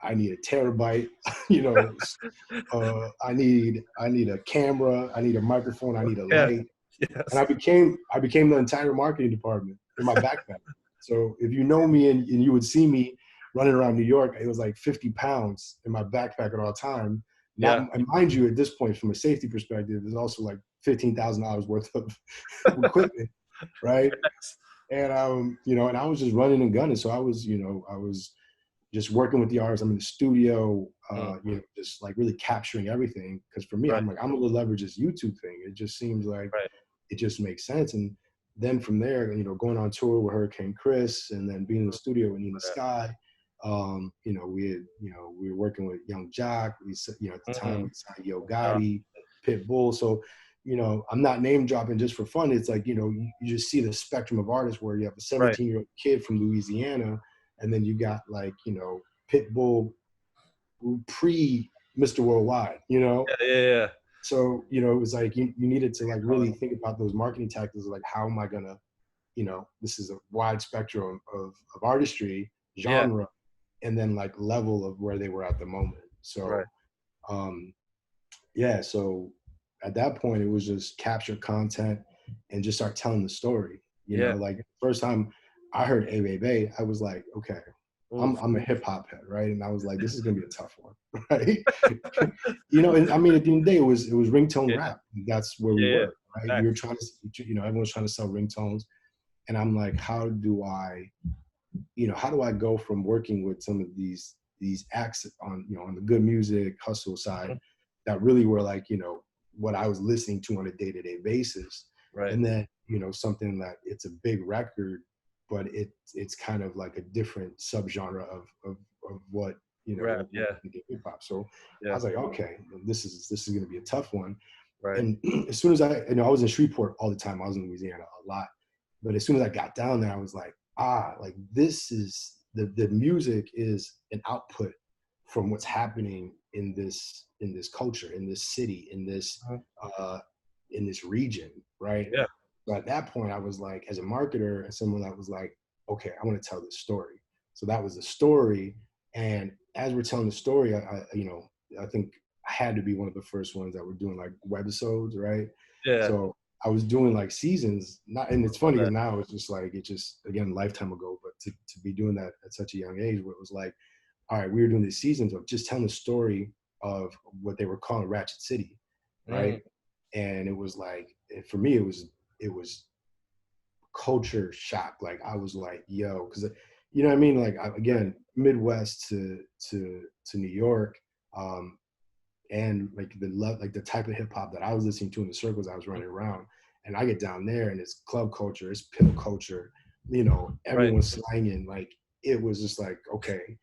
I need a terabyte, you know, I need a camera, I need a microphone, I need a Yeah. light. And Yes. I became the entire marketing department in my backpack. So if you know me and you would see me running around New York, it was like 50 pounds in my backpack at all time. Yeah. Not, and mind you, at this point, from a safety perspective, there's also like $15,000 worth of equipment, right? Yes. And and I was just running and gunning. So I was just working with the artists. I'm in the studio, Mm. just like really capturing everything. Because for me, Right. I'm like, I'm gonna leverage this YouTube thing. It just seems like Right. it just makes sense. And then from there, going on tour with Hurricane Chris, and then being in the Mm. studio with Nina Yeah. Sky. We were working with Young Jock. At the time Mm. we signed Yo Yeah. Gotti, Pitbull. So, I'm not name dropping just for fun. It's like, you just see the spectrum of artists where you have a Right. 17-year-old kid from Louisiana, and then you got like, Pitbull pre Mr. Worldwide. Yeah. Yeah. Yeah. So, it was like you needed to like really Calling. think about those marketing tactics, like how am I gonna, this is a wide spectrum of artistry, Yeah. genre, and then like level of where they were at the moment. Right. So yeah, so at that point it was just capture content and just start telling the story. Yeah. Like first time I heard A Baby, I was like, okay, I'm Oof. I'm a hip hop head, right? And I was like, this is gonna be a tough one, right? And I mean, at the end of the day, it was ringtone Yeah. rap. That's where we Yeah. Yeah. were, right? We were Facts. trying to, everyone was trying to sell ringtones, and I'm like, how do I go from working with some of these acts on the good music hustle side Mhm. that really were like, what I was listening to on a day-to-day basis, Right. and then something that it's a big record, but it's kind of like a different subgenre of what Rap. what Yeah. we think hip hop. So I Yeah. was like, okay, this is going to be a tough one. Right. And as soon as I was in Shreveport all the time. I was in Louisiana a lot, but as soon as I got down there, I was like, like this is the music is an output from what's happening in this culture, in this city, Mhm. uh, in this region, right? Yeah. So at that point, I was like, as a marketer and someone that was like, okay, I want to tell this story. So that was the story, and as we're telling the story, I think I had to be one of the first ones that were doing like webisodes, right? Yeah. So I was doing like seasons, not, and it's Love funny because that. now it's just again lifetime ago, but to be doing that at such a young age, where it was like, all right, we were doing these seasons of just telling the story of what they were calling Ratchet City, Mm. right? And it was like, for me, it was culture shock. Like I was like, yo, because you know what I mean. Like again, Midwest to New York, um, and like the type of hip hop that I was listening to in the circles I was running around. And I get down there and it's club culture, it's pill culture, Right. everyone's slanging. Like it was just like, okay,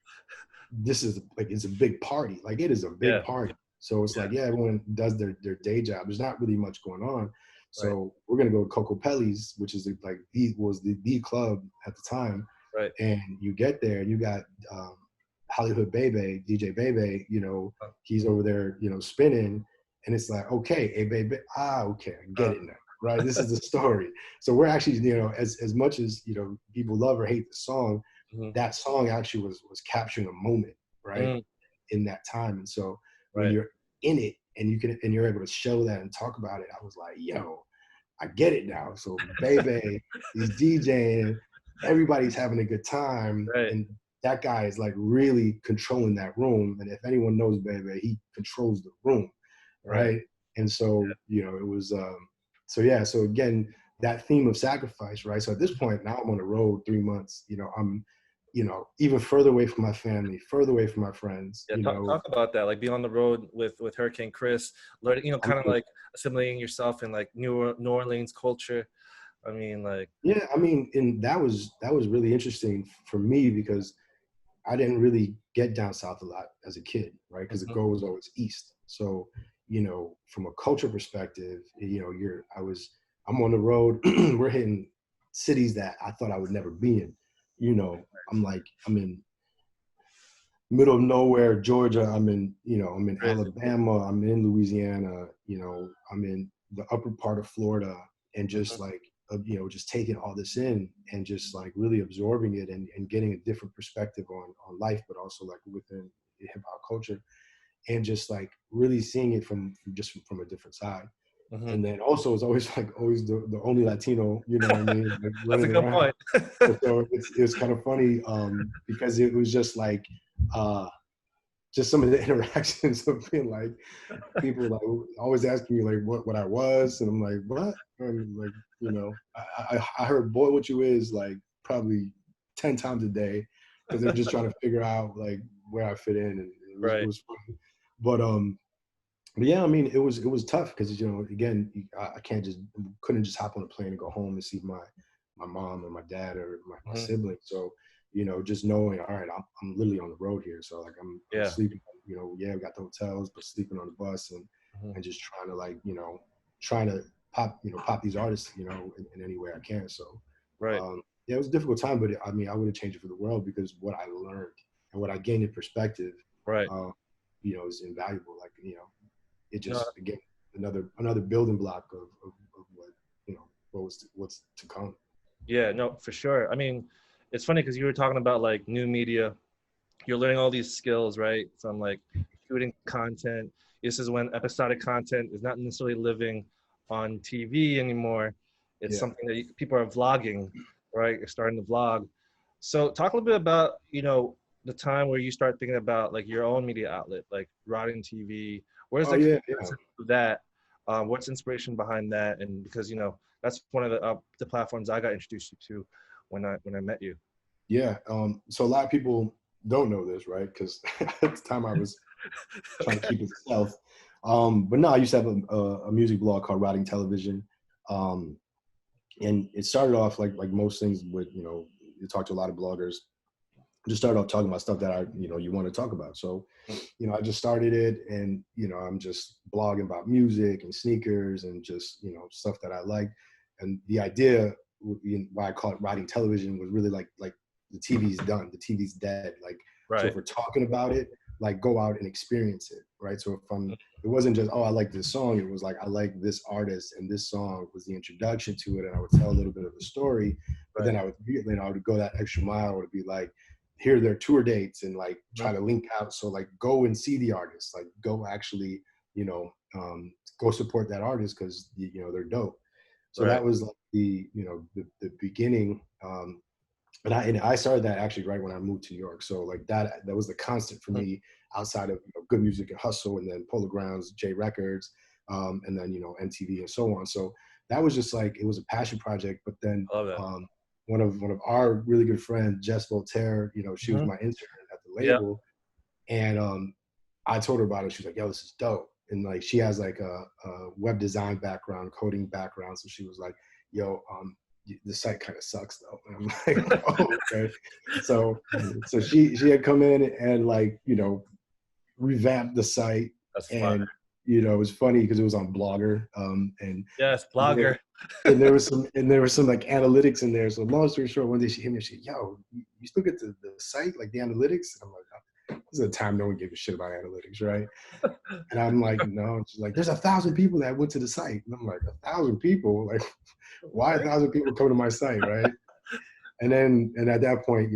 this is like it's a big party. Like it is a big Yeah. party. So it's Yeah. like, yeah, everyone does their day job. There's not really much going on. Right. So we're gonna go to Coco Pelli's, which is the club at the time. Right. And you get there and you got Hollywood Bebe, DJ Bebe, he's over there, spinning, and it's like, okay, hey baby, okay, I get Uh, it now, right? This is the story. So we're actually, as much as people love or hate the song, mhm. that song actually was capturing a moment, right, Mm. in that time. And so when Right. you're in it and you're able to show that and talk about it, I was like, yo, I get it now. So baby, he's DJing, everybody's having a good time, Right. and that guy is like really controlling that room. And if anyone knows baby, he controls the room, Right. right? And so it was so yeah. So again, that theme of sacrifice, right? So at this point now I'm on the road 3 months. I'm even further away from my family, further away from my friends. Yeah, talk about that. Like being on the road with Hurricane Chris, learning, I'm kind of like assimilating yourself in like New Orleans culture. I mean, like, Yeah, I mean, and that was really interesting for me because I didn't really get down south a lot as a kid, right? Because the mhm. goal was always east. So, from a culture perspective, I'm on the road. We're hitting cities that I thought I would never be in. I'm in middle of nowhere, Georgia. I'm in Crazy. Alabama. I'm in Louisiana. I'm in the upper part of Florida, and just Mhm. like you know, just taking all this in and just like really absorbing it and getting a different perspective on life, but also like within hip hop culture, and just like really seeing it from a different side. Hmm. And then also it's always like always the only Latino, you know what I mean, like That's a running good around. point. So it's kind of funny because it was just like just some of the interactions of being like people like always asking me like what I was, and I'm like what, and like you know I heard boy what you is like probably 10 times a day because they're just trying to figure out like where I fit in, and it Right. was funny, but yeah, I mean it was tough because you know again I can't just couldn't just hop on a plane and go home and see my mom or my dad or my Hmm. sibling. So you know just knowing all right I'm literally on the road here, so like I'm Yeah. sleeping, you know, yeah we got the hotels but sleeping on the bus Hmm. and just trying to like you know trying to pop these artists you know in any way I can. So Right. yeah, it was a difficult time, but I mean I wouldn't change it for the world because what I learned and what I gained in perspective, Right. uh, you know, is invaluable. Like you know it No. just again another building block of what you know what's to come. Yeah. No. For sure. I mean, it's funny because you were talking about like new media. You're learning all these skills, right? From like shooting content. This is when episodic content is not necessarily living on TV anymore. It's Yeah. something that people are vlogging, right? You're starting to vlog. So talk a little bit about, the time where you start thinking about like your own media outlet, like Rotting TV. Where's Oh the yeah, yeah, concept of that? What's inspiration behind that? And because, that's one of the platforms I got introduced to when I met you. yeah. So a lot of people don't know this, right? Because at the time I was trying to keep it stealth. But no, I used to have a music blog called Routing Television, um, and it started off like most things with you know you talk to a lot of bloggers. Just started off talking about stuff that you want to talk about. So you know I just started it, and you know I'm just blogging about music and sneakers and just you know stuff that I like. And the idea why I call it Routing Television was really like the TV's done, the TV's dead. Like so if Right. we're talking about it, like go out and experience it, right? So if it wasn't just oh I like this song, it was like I like this artist and this song was the introduction to it, and I would tell a little bit of the story, but Right. then I would go that extra mile. It would be like here are their tour dates and like try Mhm. to link out. So like go and see the artist, like go actually, you know, go support that artist because you know they're dope. So Right. that was like the beginning. And I started that actually right when I moved to New York. So like that was the constant for Mhm. me outside of good music and hustle, and then Polo Grounds, J Records, and then MTV and so on. So that was just like it was a passion project. But then I love that. one of our really good friends, Jess Voltaire, she was Mhm. my intern at the Yeah. label, and I told her about it. She's like, "Yo, this is dope." And like she has like a web design background, coding background, so she was like, "Yo, the site kind of sucks though." And I'm like, "Oh, okay." So so she had come in and like revamped the site, That's fun. and it was funny because it was on Blogger, and Yes, there blogger. and there was some like analytics in there. So long story short, one day she hit me and she, "Yo, you still get the site like the analytics?" And I'm like, "This is a time no one gave a shit about analytics, right?" And I'm like, "No." And she's like, "There's 1,000 people that went to the site." And I'm like, "1,000 people? Like, why 1,000 people come to my site, right?" And at that point,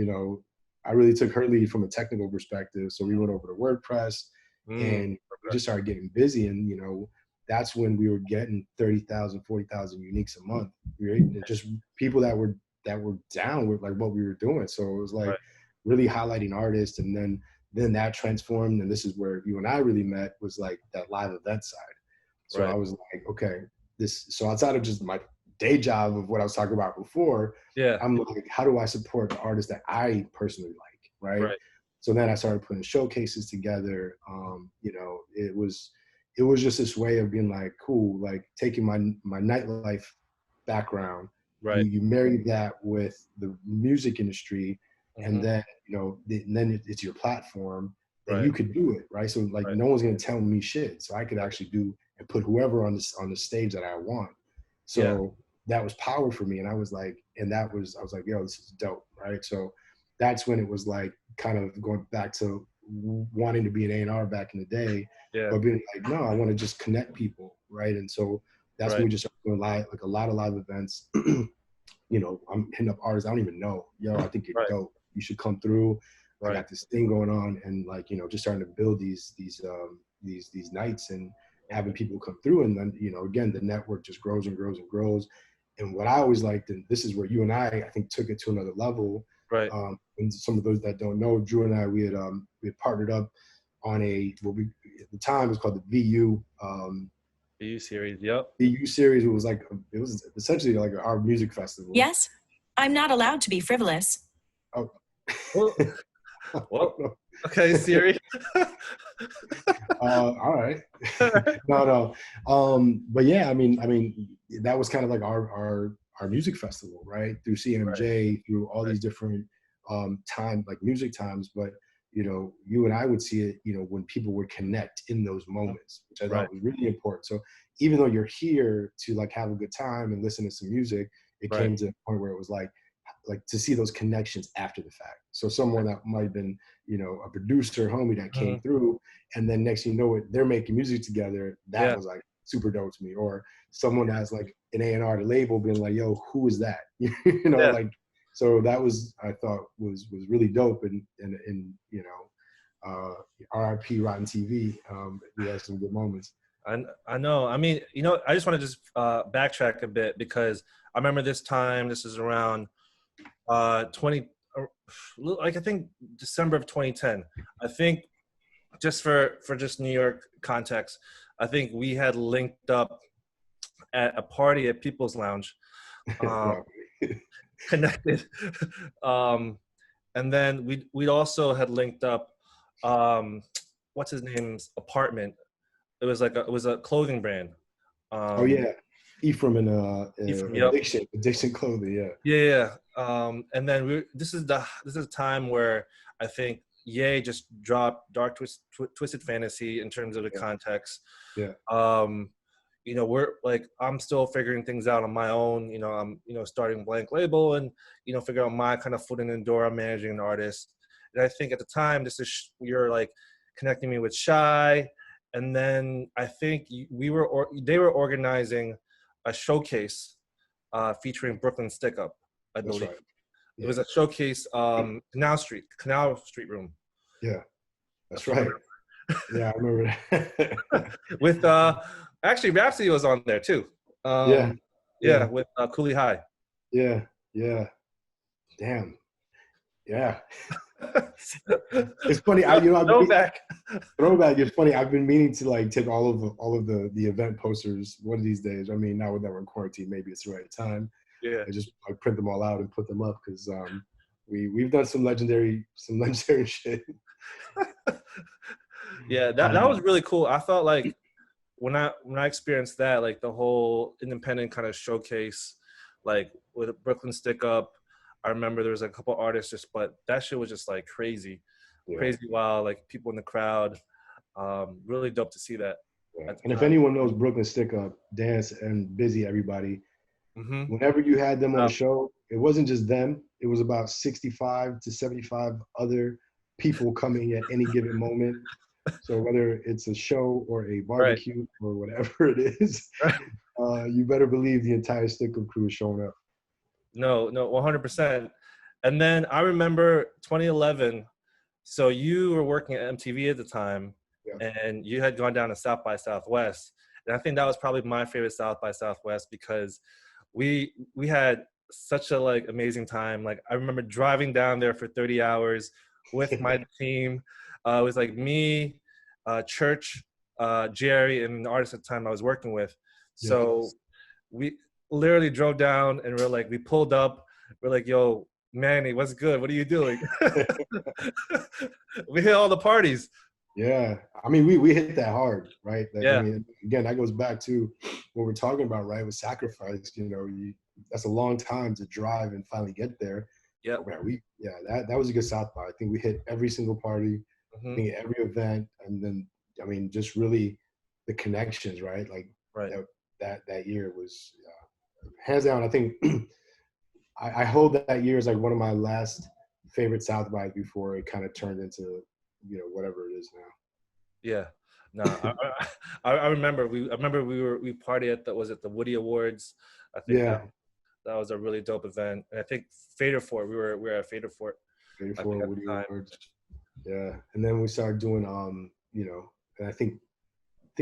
I really took her lead from a technical perspective. So we went over to WordPress Mm, and we just started getting busy. And, that's when we were getting 30,000, 40,000 uniques a month, right? And just people that were down with like what we were doing. So it was like right. really highlighting artists. And then that transformed. And this is where you and I really met, was like that live event side. So I Right. was like, okay, so outside of just my day job of what I was talking about before, Yeah. I'm like, how do I support the artists that I personally like, right? Right. So then I started putting showcases together. It was just this way of being like, cool, like taking my nightlife background, you Right. you marry that with the music industry, and Hmm. then it's your platform, and Right. you could do it, right? So like Right. no one's gonna tell me shit, so I could actually do and put whoever on the stage that I want. Yeah. So that was power for me, and I was like, I was like, yo, this is dope, right? So that's when it was like kind of going back to wanting to be an A&R back in the day, Yeah. but being like, no, I want to just connect people, right? And so that's when we just started doing like a lot of live events. You know, I'm hitting up artists I don't even know. Yo, I think you're dope. You should come through. I got this thing going on, and like, you know, just starting to build these nights and having people come through, and then, you know, again, the network just grows and grows and grows. And what I always liked, and this is where you and I think took it to another level. Right. And some of those that don't know, Drew and I, we had partnered up on what we at the time was called the VU. VU series. Yep. VU series. It was essentially like our music festival. Yes, I'm not allowed to be frivolous. Oh. Well, okay, Siri. All right. No. But yeah, I mean, that was kind of like our music festival, right? Through CMJ, through all these different music times. But, you know, you and I would see it, you know, when people would connect in those moments, which I thought was really important. So even though you're here to like have a good time and listen to some music, it came to a point where it was like to see those connections after the fact. So someone that might have been, you know, a producer, homie that came through, and then next thing you know it, they're making music together. That was like super dope to me. Or someone that's like an A&R, the label, being like, yo, who is that? You know, like, so that was, I thought was really dope. And you know, RIP Rotten TV. We had some good moments. I know. I mean, you know, I just want to just backtrack a bit, because I remember this time, this is around I think December of 2010. I think just for just New York context, I think we had linked up at a party at People's Lounge, connected. And then we also had linked up, what's his name's apartment. It was a clothing brand. Ephraim and Addiction Clothing, yeah. And then this is a time where I think Ye just dropped Dark Twisted Fantasy in terms of the context. You know, we're like, I'm still figuring things out on my own. You know, I'm, you know, starting Blank Label and, you know, figure out my kind of foot in the door. I'm managing an artist, and I think at the time you're like connecting me with Shy, and then I think they were organizing a showcase featuring Brooklyn Stick Up, I believe. Right. It was a showcase, Canal Street Room. Yeah, that's right. Yeah, I remember that. With actually Rhapsody was on there too. With Cooley High. Yeah. Damn. Yeah. It's funny. Throwback. It's funny. I've been meaning to like take all of the event posters one of these days. I mean, now that we're in quarantine, maybe it's the right time. Yeah. I just print them all out and put them up, because we've done some legendary shit. Yeah, that was really cool. I felt like when I experienced that, like the whole independent kind of showcase, like with Brooklyn Stick Up, I remember there was a couple artists but that shit was just like crazy wild, like people in the crowd. Really dope to see that. Yeah. And if anyone knows Brooklyn Stick Up, Dance and Busy, everybody, whenever you had them on the show, it wasn't just them. It was about 65 to 75 other people coming at any given moment. So whether it's a show or a barbecue or whatever it is, you better believe the entire Stick Up crew is showing up. No, 100%. And then I remember 2011. So you were working at MTV at the time, and you had gone down to South by Southwest. And I think that was probably my favorite South by Southwest, because we had such a like amazing time. Like I remember driving down there for 30 hours with my team. It was like me, Church, Jerry, and the artist at the time I was working with. So we literally drove down, and we pulled up. We're like, yo, Manny, what's good? What are you doing? We hit all the parties. Yeah. I mean, we hit that hard, right? I mean, again, that goes back to what we're talking about, right? With sacrifice, you know, that's a long time to drive and finally get there. Yeah. That was a good South by. I think we hit every single party, I think every event, and then, I mean, just really the connections, right? Like that year was hands down. I think I hold that year as like one of my last favorite South bys before it kind of turned into, you know, whatever it is now. Yeah. No, I remember we partied at the Woody Awards. I think Yeah, that was a really dope event. And I think Fader Fort, we were at Fader Fort, I think before at the Woody time. Awards. Yeah, and then we started doing and I think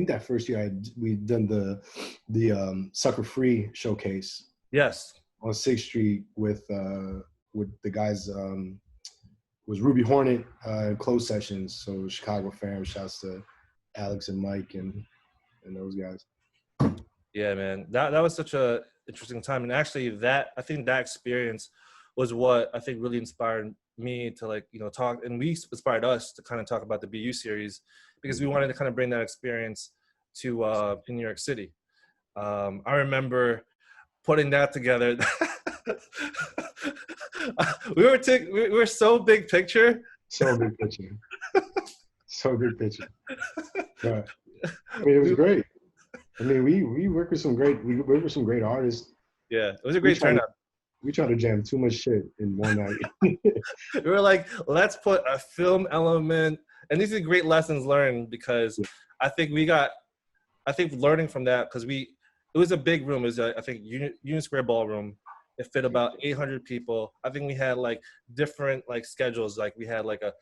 that first year we done the Sucker Free showcase Yes. on 6th Street with the guys. Was Ruby Hornet closed sessions. So Chicago fam, shouts to Alex and Mike and those guys. Yeah, man. That was such a interesting time. And actually I think that experience was what I think really inspired me to talk, and we inspired us to kind of talk about the BU series because we wanted to kind of bring that experience to in New York City. I remember putting that together. we were so big picture. So big picture. So big picture. But I mean, it was great. I mean, we work with some great artists. Yeah, it was a great turnout. We try to jam too much shit in one night. We were like, let's put a film element, and these are great lessons learned because I think learning from that, because it was a big room. It was I think Union Square Ballroom. It fit about 800 people. I think we had like different like schedules. Like we had like a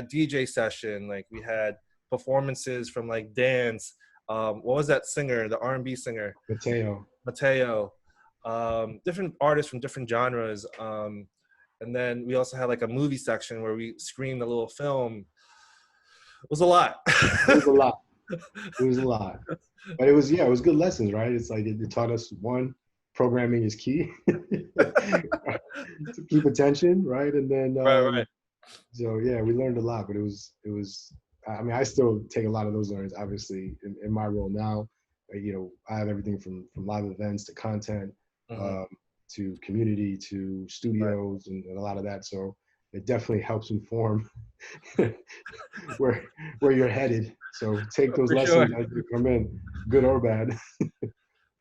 DJ session. Like we had performances from like dance. What was that singer? The R&B singer. Mateo. Different artists from different genres. And then we also had like a movie section where we screened a little film. It was a lot. It was a lot. It was a lot. But it was good lessons, right? It's like it taught us, one, programming is key to keep attention, right? And then Right. So yeah, we learned a lot, but it was I mean, I still take a lot of those learnings obviously in my role now. I have everything from live events to content, to community to studios, and a lot of that. So it definitely helps inform where you're headed. So take those lessons as they come in, good or bad.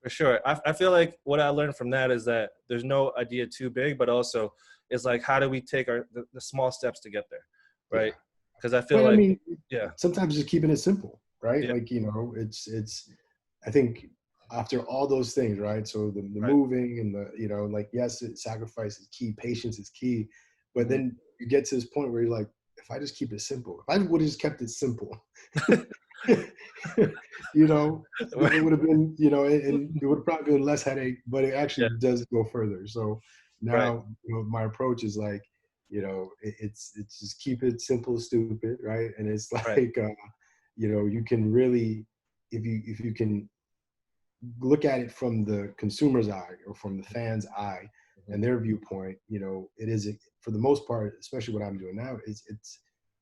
For sure. I feel like what I learned from that is that there's no idea too big, but also it's like, how do we take the small steps to get there, right? Because I feel I mean, yeah, sometimes just keeping it simple, right? Yeah. Like, it's I think after all those things, right? So the moving and the, like, yes, sacrifice is key, patience is key, but then you get to this point where you're like, if I just keep it simple, if I would have just kept it simple, it would have been, and it would have probably been less headache, but it actually does go further. So now, my approach is like, it's just keep it simple, stupid, right? And it's like, you can really, if you can look at it from the consumer's eye or from the fan's eye and their viewpoint, it is, for the most part, especially what I'm doing now, it's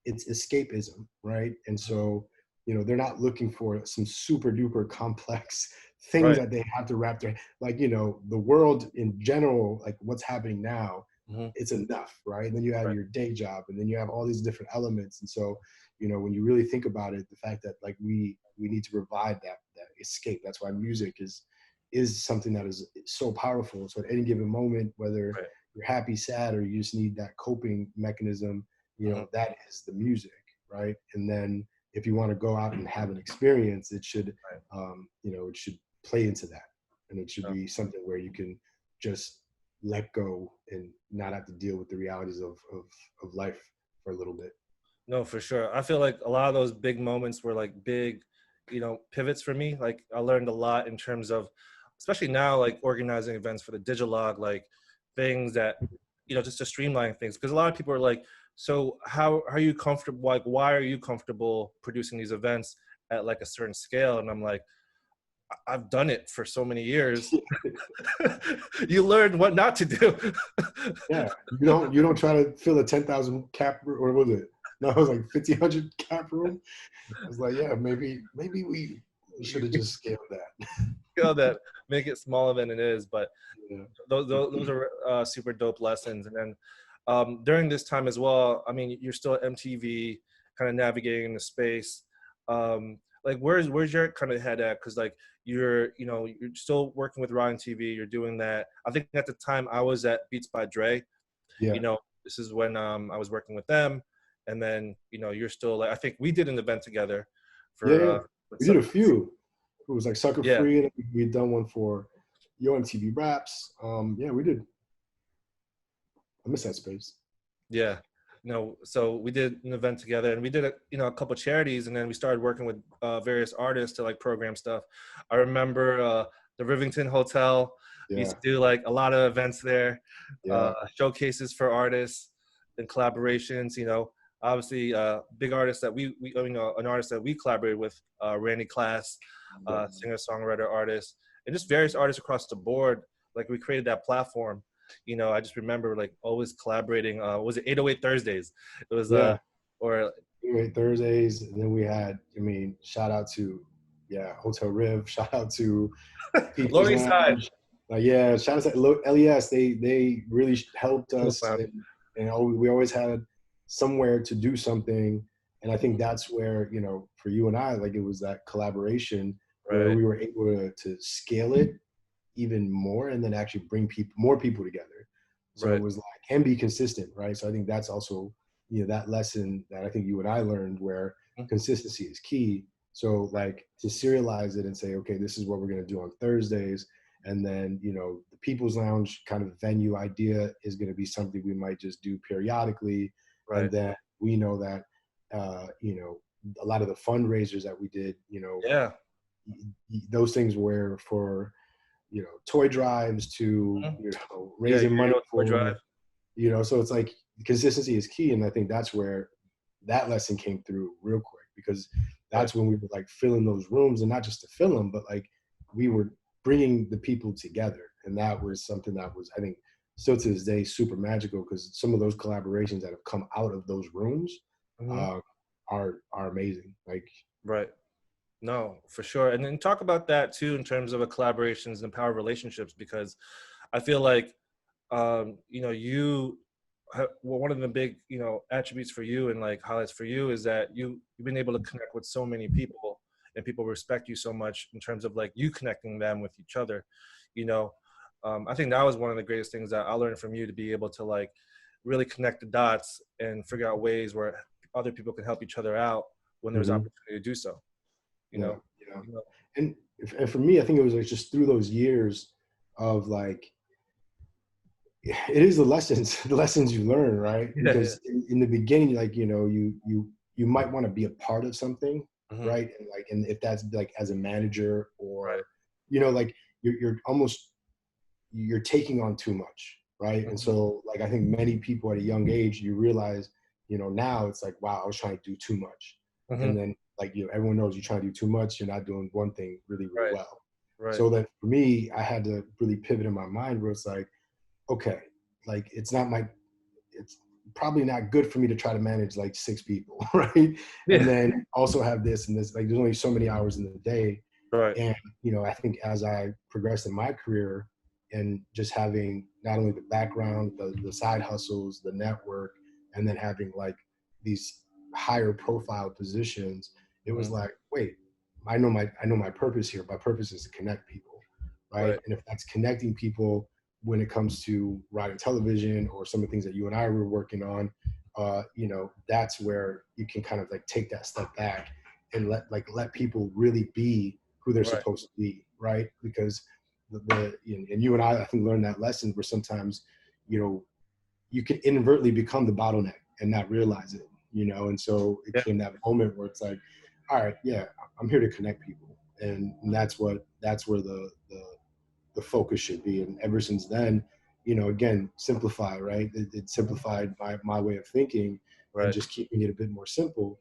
escapism, right? And so, they're not looking for some super duper complex things that they have to wrap their, like, the world in general, like what's happening now, it's enough, right? And then you have your day job, and then you have all these different elements. And so, when you really think about it, the fact that like we need to provide that escape. That's why music is something that is so powerful. So at any given moment, whether you're happy, sad, or you just need that coping mechanism, that is the music, right? And then if you want to go out and have an experience, it should, it should play into that, and it should be something where you can just let go and not have to deal with the realities of life for a little bit. No, for sure. I feel like a lot of those big moments were like big, pivots for me. Like I learned a lot in terms of, especially now, like organizing events for the Digilogue, like things that, just to streamline things. Because a lot of people are like, so how are you comfortable? Like, why are you comfortable producing these events at like a certain scale? And I'm like, I've done it for so many years. You learn what not to do. Yeah, you don't try to fill a 10,000 cap, or was it? No, it was like 1,500 cap room. I was like, yeah, maybe we should have just scaled that. Scale that, make it smaller than it is. But those are super dope lessons. And then during this time as well, I mean, you're still at MTV, kind of navigating the space. Like where's your kind of head at? Because like you're still working with Ryan TV. You're doing that. I think at the time I was at Beats by Dre. Yeah. This is when I was working with them. And then, you're still like, I think we did an event together for We did a few. It was like Sucker Yeah, Free, and we'd done one for Yo MTV Raps. Yeah, we did. I miss that space. yeah. No, so we did an event together, and we did a couple charities, and then we started working with various artists to like program stuff. I remember the Rivington Hotel. We used Yeah, to do like a lot of events there, yeah, showcases for artists and collaborations. Obviously, big artists that an artist that we collaborated with, Randy Class, singer songwriter artist, and just various artists across the board. Like we created that platform. I just remember like always collaborating. Was it 808 Thursdays? It was yeah. or Anyway, Thursdays, and then we had. I mean, shout out to Hotel Riv. Shout out to People's Lower East Side. Lounge. Yeah, shout out to LES. They really helped us, and we always had somewhere to do something. And I think that's where for you and I, like it was that collaboration where Right, we were able to scale it even more, and then actually bring more people together. So it right. was like and be consistent, right? So I think that's also that lesson that I think you and I learned where consistency is key. So like to serialize it and say, okay, this is what we're going to do on Thursdays. And then, the People's Lounge kind of venue idea is going to be something we might just do periodically. Right. And then we know that, a lot of the fundraisers that we did, Yeah. those things were for, toy drives to, Yeah, raising money toy for, drive. so it's like consistency is key. And I think that's where that lesson came through real quick, because that's when we were like filling those rooms, and not just to fill them, but like we were bringing the people together. And that was something that was, I think, still to this day, super magical, because some of those collaborations that have come out of those rooms are amazing. Like, Right. No, for sure. And then talk about that too in terms of collaborations and power relationships, because I feel like well, one of the big attributes for you and like highlights for you is that you've been able to connect with so many people, and people respect you so much in terms of like you connecting them with each other. I think that was one of the greatest things that I learned from you, to be able to like really connect the dots and figure out ways where other people can help each other out when there's opportunity to do so. you yeah, know yeah. you know And for me, I think it was like just through those years of like, it is the lessons, the lessons you learn, right? yeah, yeah. Because in the beginning, like, you might want to be a part of something, Hmm. right? And if that's like as a manager, Right. or, like you're almost, you're taking on too much, right? And Hmm. so like, I think many people at a young age, you realize, now it's like, wow, I was trying to do too much. Hmm. And then like, everyone knows you're trying to do too much, you're not doing one thing really, really Right. well. Right. So that for me, I had to really pivot in my mind where it's like, okay, like it's probably not good for me to try to manage like 6 people, right? And Yeah. then also have this and this, like there's only so many hours in the day. Right. And, I think as I progressed in my career, and just having not only the background, the side hustles, the network, and then having like these higher profile positions, it was Hmm. like, wait, I know my purpose here. My purpose is to connect people, right? Right. And if that's connecting people when it comes to writing television or some of the things that you and I were working on, that's where you can kind of like take that step back and let people really be who they're Right. supposed to be, right? Because and you and I think learned that lesson where sometimes, you can inadvertently become the bottleneck and not realize it, and so it Yeah. came that moment where it's like, all right, yeah, I'm here to connect people, and that's where the focus should be. And ever since then, again, simplify, right? It simplified my way of thinking, and Right. just keeping it a bit more simple.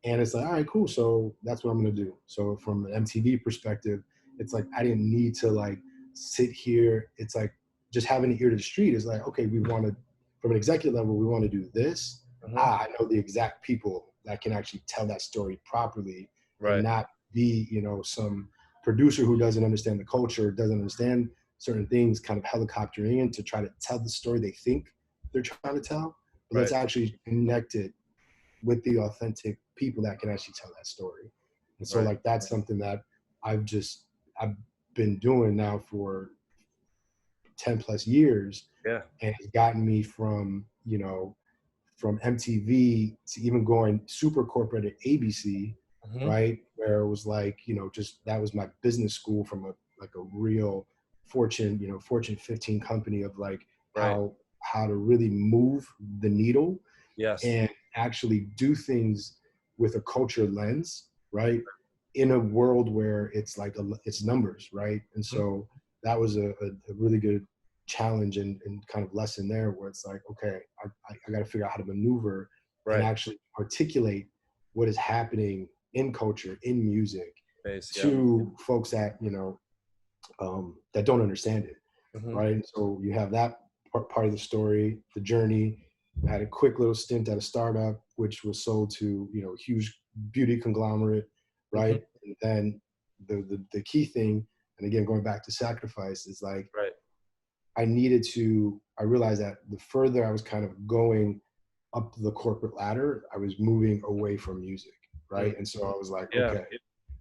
And it's like, all right, cool. So that's what I'm going to do. So from an MTV perspective, it's like, I didn't need to like sit here. It's like just having an ear to the street is like, okay, we want to, from an executive level, we want to do this. Hmm. I know the exact people that can actually tell that story properly, and Right. not be, some producer who doesn't understand the culture, doesn't understand certain things, kind of helicoptering in to try to tell the story they think they're trying to tell. But let's Right. actually connect it with the authentic people that can actually tell that story. And so Right. like, that's something that I've been doing now for 10 plus years. Yeah. And it's gotten me from, from MTV to even going super corporate at ABC, Hmm. right? Where it was like, just that was my business school from a real Fortune 15 company of like Right. how to really move the needle Yes. and actually do things with a culture lens, right? In a world where it's like it's numbers, right? And Mhm. so that was a really good challenge and kind of lesson there, where it's like, okay, I got to figure out how to maneuver and Right. actually articulate what is happening in culture, in music, Base. Yep. to folks that that don't understand it, Hmm. right? And so you have that part of the story, the journey. I had a quick little stint at a startup, which was sold to a huge beauty conglomerate, Hmm. right? And then the key thing, and again going back to sacrifice, is like Right. I realized that the further I was kind of going up the corporate ladder, I was moving away from music, Mm. right? And so I was like, Yeah. okay.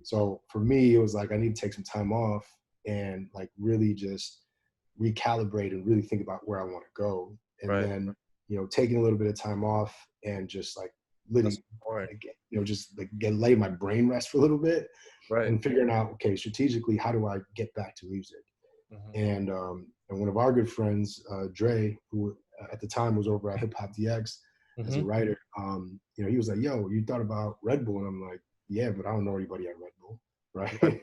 So for me, it was like I need to take some time off and like really just recalibrate and really think about where I want to go. And Right. then, taking a little bit of time off and just like That's literally, important. just like lay my brain rest for a little bit Right. and figuring out, okay, strategically, how do I get back to music? Hmm. And one of our good friends, Dre, who at the time was over at Hip Hop DX as a Hmm. writer, he was like, "Yo, you thought about Red Bull?" And I'm like, "Yeah, but I don't know anybody at Red Bull, Right. right?"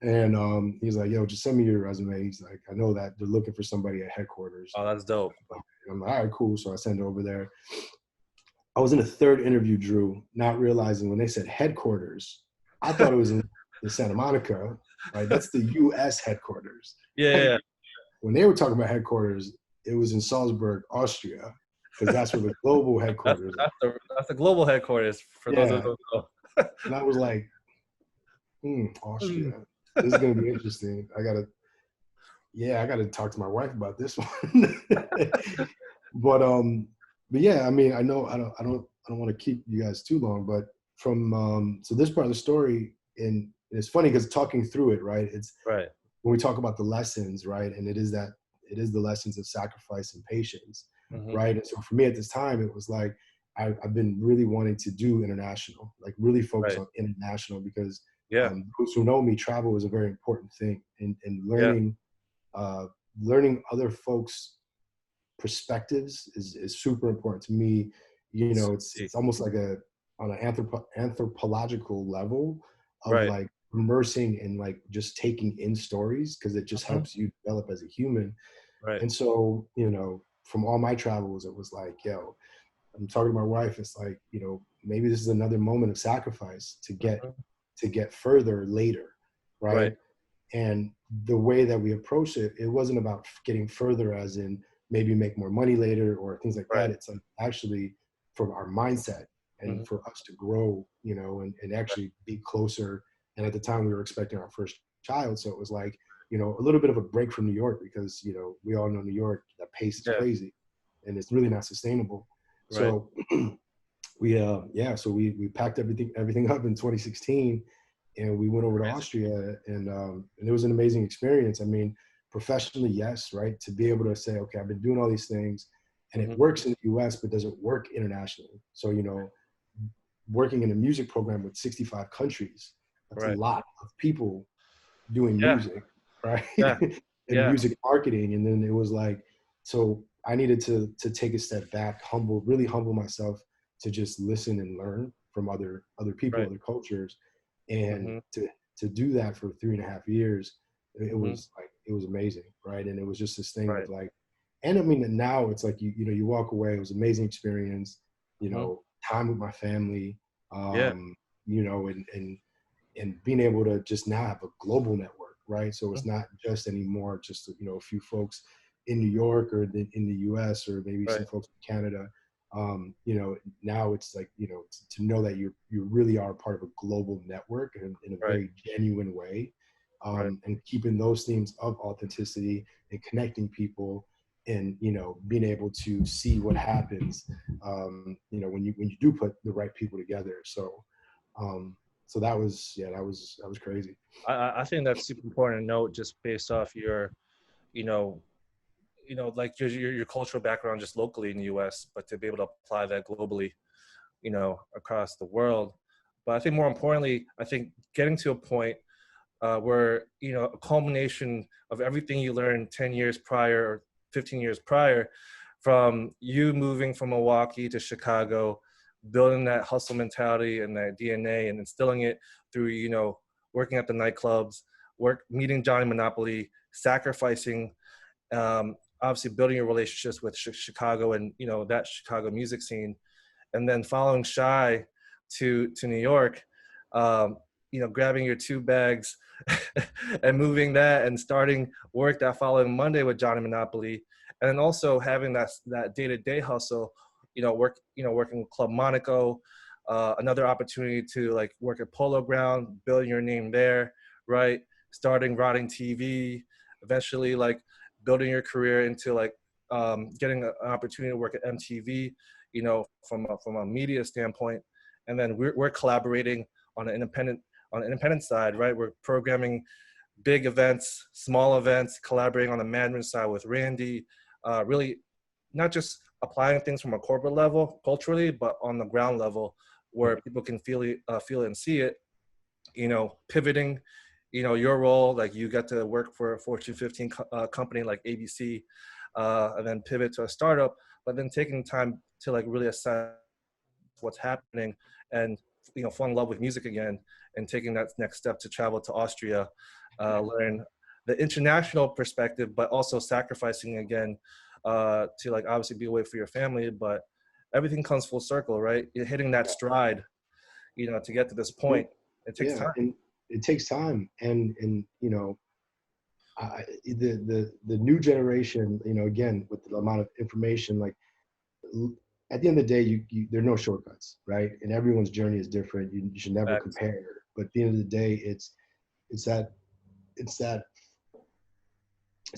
And he's like, "Yo, just send me your resume." He's like, "I know that they're looking for somebody at headquarters." Oh, that's dope. And I'm like, "All right, cool." So I send it over there. I was in a third interview, Drew, not realizing when they said headquarters, I thought it was in Santa Monica, right? That's the U.S. headquarters. Yeah. Yeah. Yeah. When they were talking about headquarters, it was in Salzburg, Austria, because that's where the global That's headquarters that's are. the that's the global headquarters for those who Yeah. don't know. And I was like, Mm. Austria. This is gonna be interesting. I gotta talk to my wife about this one. but but yeah, I mean, I don't want to keep you guys too long, but from so this part of the story, and it's funny because talking through it, right? It's Right. when we talk about the lessons, right? And it is the lessons of sacrifice and patience, Hmm. right? And so for me at this time, it was like I've been really wanting to do international, like really focus Right. on international, because Yeah. those who know me, travel is a very important thing, and Yeah. uh, learning other folks' perspectives is super important to me. It's almost like on an anthropological level of Right. like immersing and like just taking in stories, because it just Hmm. helps you develop as a human. Right. And so, from all my travels, it was like, yo, I'm talking to my wife. It's like, maybe this is another moment of sacrifice Hmm. to get further later, Right. right? And the way that we approached it, it wasn't about getting further as in maybe make more money later or things like Right. that. It's like actually from our mindset and Hmm. for us to grow, and actually be closer. And at the time we were expecting our first child. So it was like, a little bit of a break from New York, because, we all know New York, that pace is Yeah. crazy and it's really not sustainable. Right. So we packed everything up in 2016, and we went over to Amazing. Austria, and it was an amazing experience. I mean, professionally, yes, right, to be able to say, okay, I've been doing all these things, and it Hmm. works in the U.S., but does it work internationally? So working in a music program with 65 countries, that's a Right. lot of people doing Yeah. music, right? Yeah. And Yeah. music marketing. And then it was like, so I needed to take a step back, really humble myself, to just listen and learn from other people, Right. other cultures. And Hmm. to do that for 3.5 years, it Hmm. was like, it was amazing, right? And it was just this thing of Right. like, and I mean, now it's like, you walk away, it was an amazing experience, Hmm. time with my family, Yeah. and being able to just now have a global network, right? So Mhm. it's not just anymore just a few folks in New York or in the U.S. or maybe Right. some folks in Canada. Now it's like to know that you really are part of a global network in a Right. very genuine way, Right. and keeping those themes of authenticity and connecting people, and being able to see what happens, when you do put the right people together. Um, so that was crazy. I think that's super important to note, just based off your, you know, like your cultural background just locally in the U.S., but to be able to apply that globally, across the world. But I think more importantly, I think getting to a point where, you know, a culmination of everything you learned 10 years prior or 15 years prior, from you moving from Milwaukee to Chicago, building that hustle mentality and that DNA and instilling it through, you know, working at the nightclubs, meeting Johnny Monopoly, sacrificing, obviously building your relationships with Chicago and, you know, that Chicago music scene, and then following Shy to New York, you know, grabbing your 2 bags and moving that and starting work that following Monday with Johnny Monopoly, and then also having that day-to-day hustle, you know, working with Club Monaco, another opportunity to like work at Polo Grounds, building your name there, right? Starting Rotting TV, eventually like building your career into like getting an opportunity to work at MTV, you know, from a media standpoint, and then we're collaborating on the independent side, right? We're programming big events, small events, collaborating on the management side with Randy, really not just applying things from a corporate level culturally, but on the ground level where people can feel it and see it, you know, pivoting, you know, your role, like you got to work for a Fortune 15 company like ABC, and then pivot to a startup, but then taking time to like really assess what's happening and, you know, fall in love with music again and taking that next step to travel to Austria, learn the international perspective, but also sacrificing again to like obviously be away for your family, but everything comes full circle, right? You're hitting that stride, you know, to get to this point. It takes time. And it takes time, and you know, the new generation, you know, again with the amount of information, like at the end of the day, there are no shortcuts, right? And everyone's journey is different. You should never compare. But at the end of the day, it's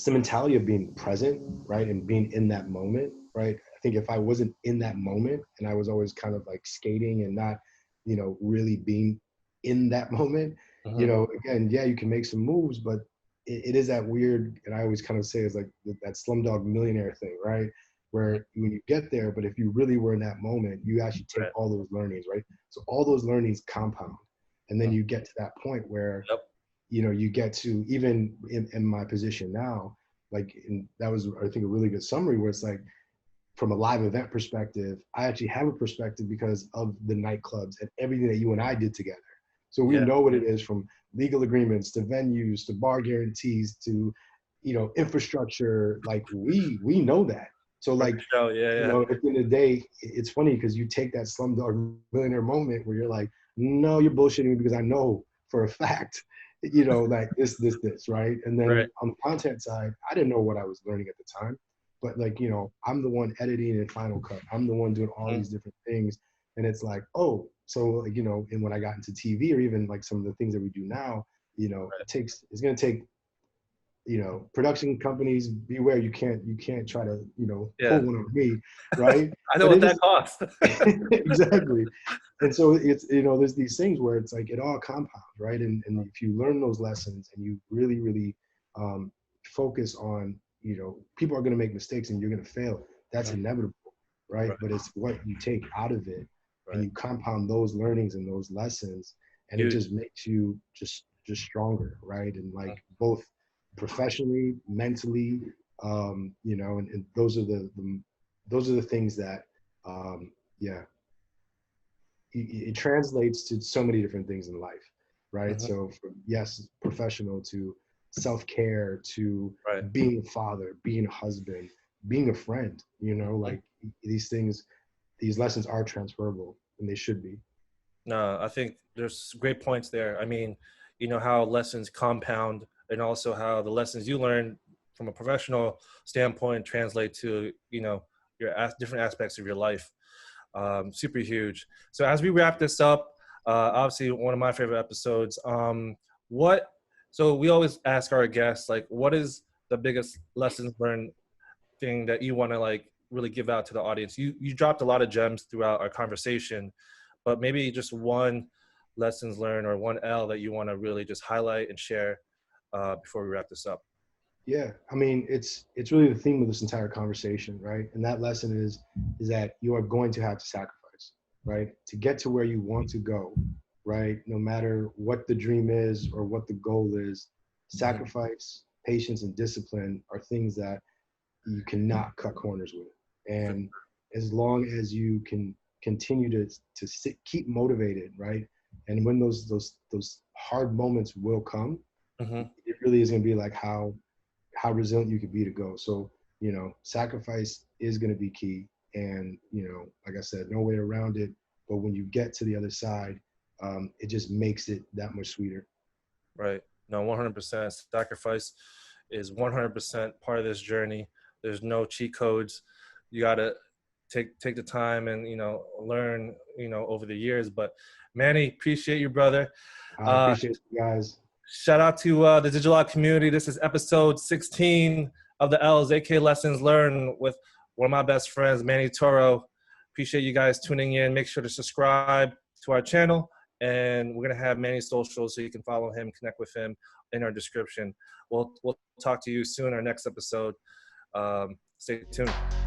the mentality of being present, right, and being in that moment, right? I think if I wasn't in that moment and I was always kind of like skating and not, you know, really being in that moment, you know, again, yeah, you can make some moves, but it is that weird, and I always kind of say it's like that Slumdog Millionaire thing, right? Where when you get there, but if you really were in that moment, you actually take all those learnings, right? So all those learnings compound, and then you get to that point where, you know, you get to, even in my position now, like, that was, I think, a really good summary where it's like, from a live event perspective, I actually have a perspective because of the nightclubs and everything that you and I did together. So we know what it is, from legal agreements to venues to bar guarantees to, you know, infrastructure. Like we know that. So like, you know, at the end of the day, it's funny because you take that Slumdog Millionaire moment where you're like, no, you're bullshitting me because I know for a fact, you know, like this, right? And then on the content side, I didn't know what I was learning at the time, but like, you know, I'm the one editing in Final Cut. I'm the one doing all these different things. And it's like, oh, so like, you know, and when I got into TV or even like some of the things that we do now, you know, it's going to take, you know, production companies, beware, you can't try to, you know, pull one on me, right? I know what that costs. Exactly. And so it's, you know, there's these things where it's like it all compounds, right? And if you learn those lessons and you really, really focus on, you know, people are going to make mistakes and you're going to fail. That's inevitable, right? But it's what you take out of it, and you compound those learnings and those lessons, and it just makes you just stronger, right? And like both professionally, mentally, you know, and those are the things that, it translates to so many different things in life, right? So from, yes, professional to self-care to being a father, being a husband, being a friend, you know, like these things, these lessons are transferable, and they should be. No, I think there's great points there. I mean, you know, how lessons compound, and also how the lessons you learn from a professional standpoint translate to, you know, your different aspects of your life. Super huge. So as we wrap this up, obviously one of my favorite episodes, so we always ask our guests, like, what is the biggest lessons learned thing that you want to like really give out to the audience? You dropped a lot of gems throughout our conversation, but maybe just one lessons learned or one L that you want to really just highlight and share before we wrap this up. Yeah, I mean, it's really the theme of this entire conversation, right? And that lesson is that you are going to have to sacrifice, right? To get to where you want to go, right? No matter what the dream is or what the goal is, sacrifice, patience, and discipline are things that you cannot cut corners with. And as long as you can continue to keep motivated, right? And when those hard moments will come, it really is going to be like how resilient you could be to go. So, you know, sacrifice is going to be key. And, you know, like I said, no way around it. But when you get to the other side, it just makes it that much sweeter. Right. No, 100%. Sacrifice is 100% part of this journey. There's no cheat codes. You got to take the time and, you know, learn, you know, over the years. But Manny, appreciate you, brother. I appreciate you guys. Shout out to the Digilogue community. This is episode 16 of the L's, aka Lessons Learned, with one of my best friends, Manny Toro. Appreciate you guys tuning in. Make sure to subscribe to our channel. And we're going to have Manny's socials so you can follow him, connect with him in our description. We'll talk to you soon in our next episode. Stay tuned.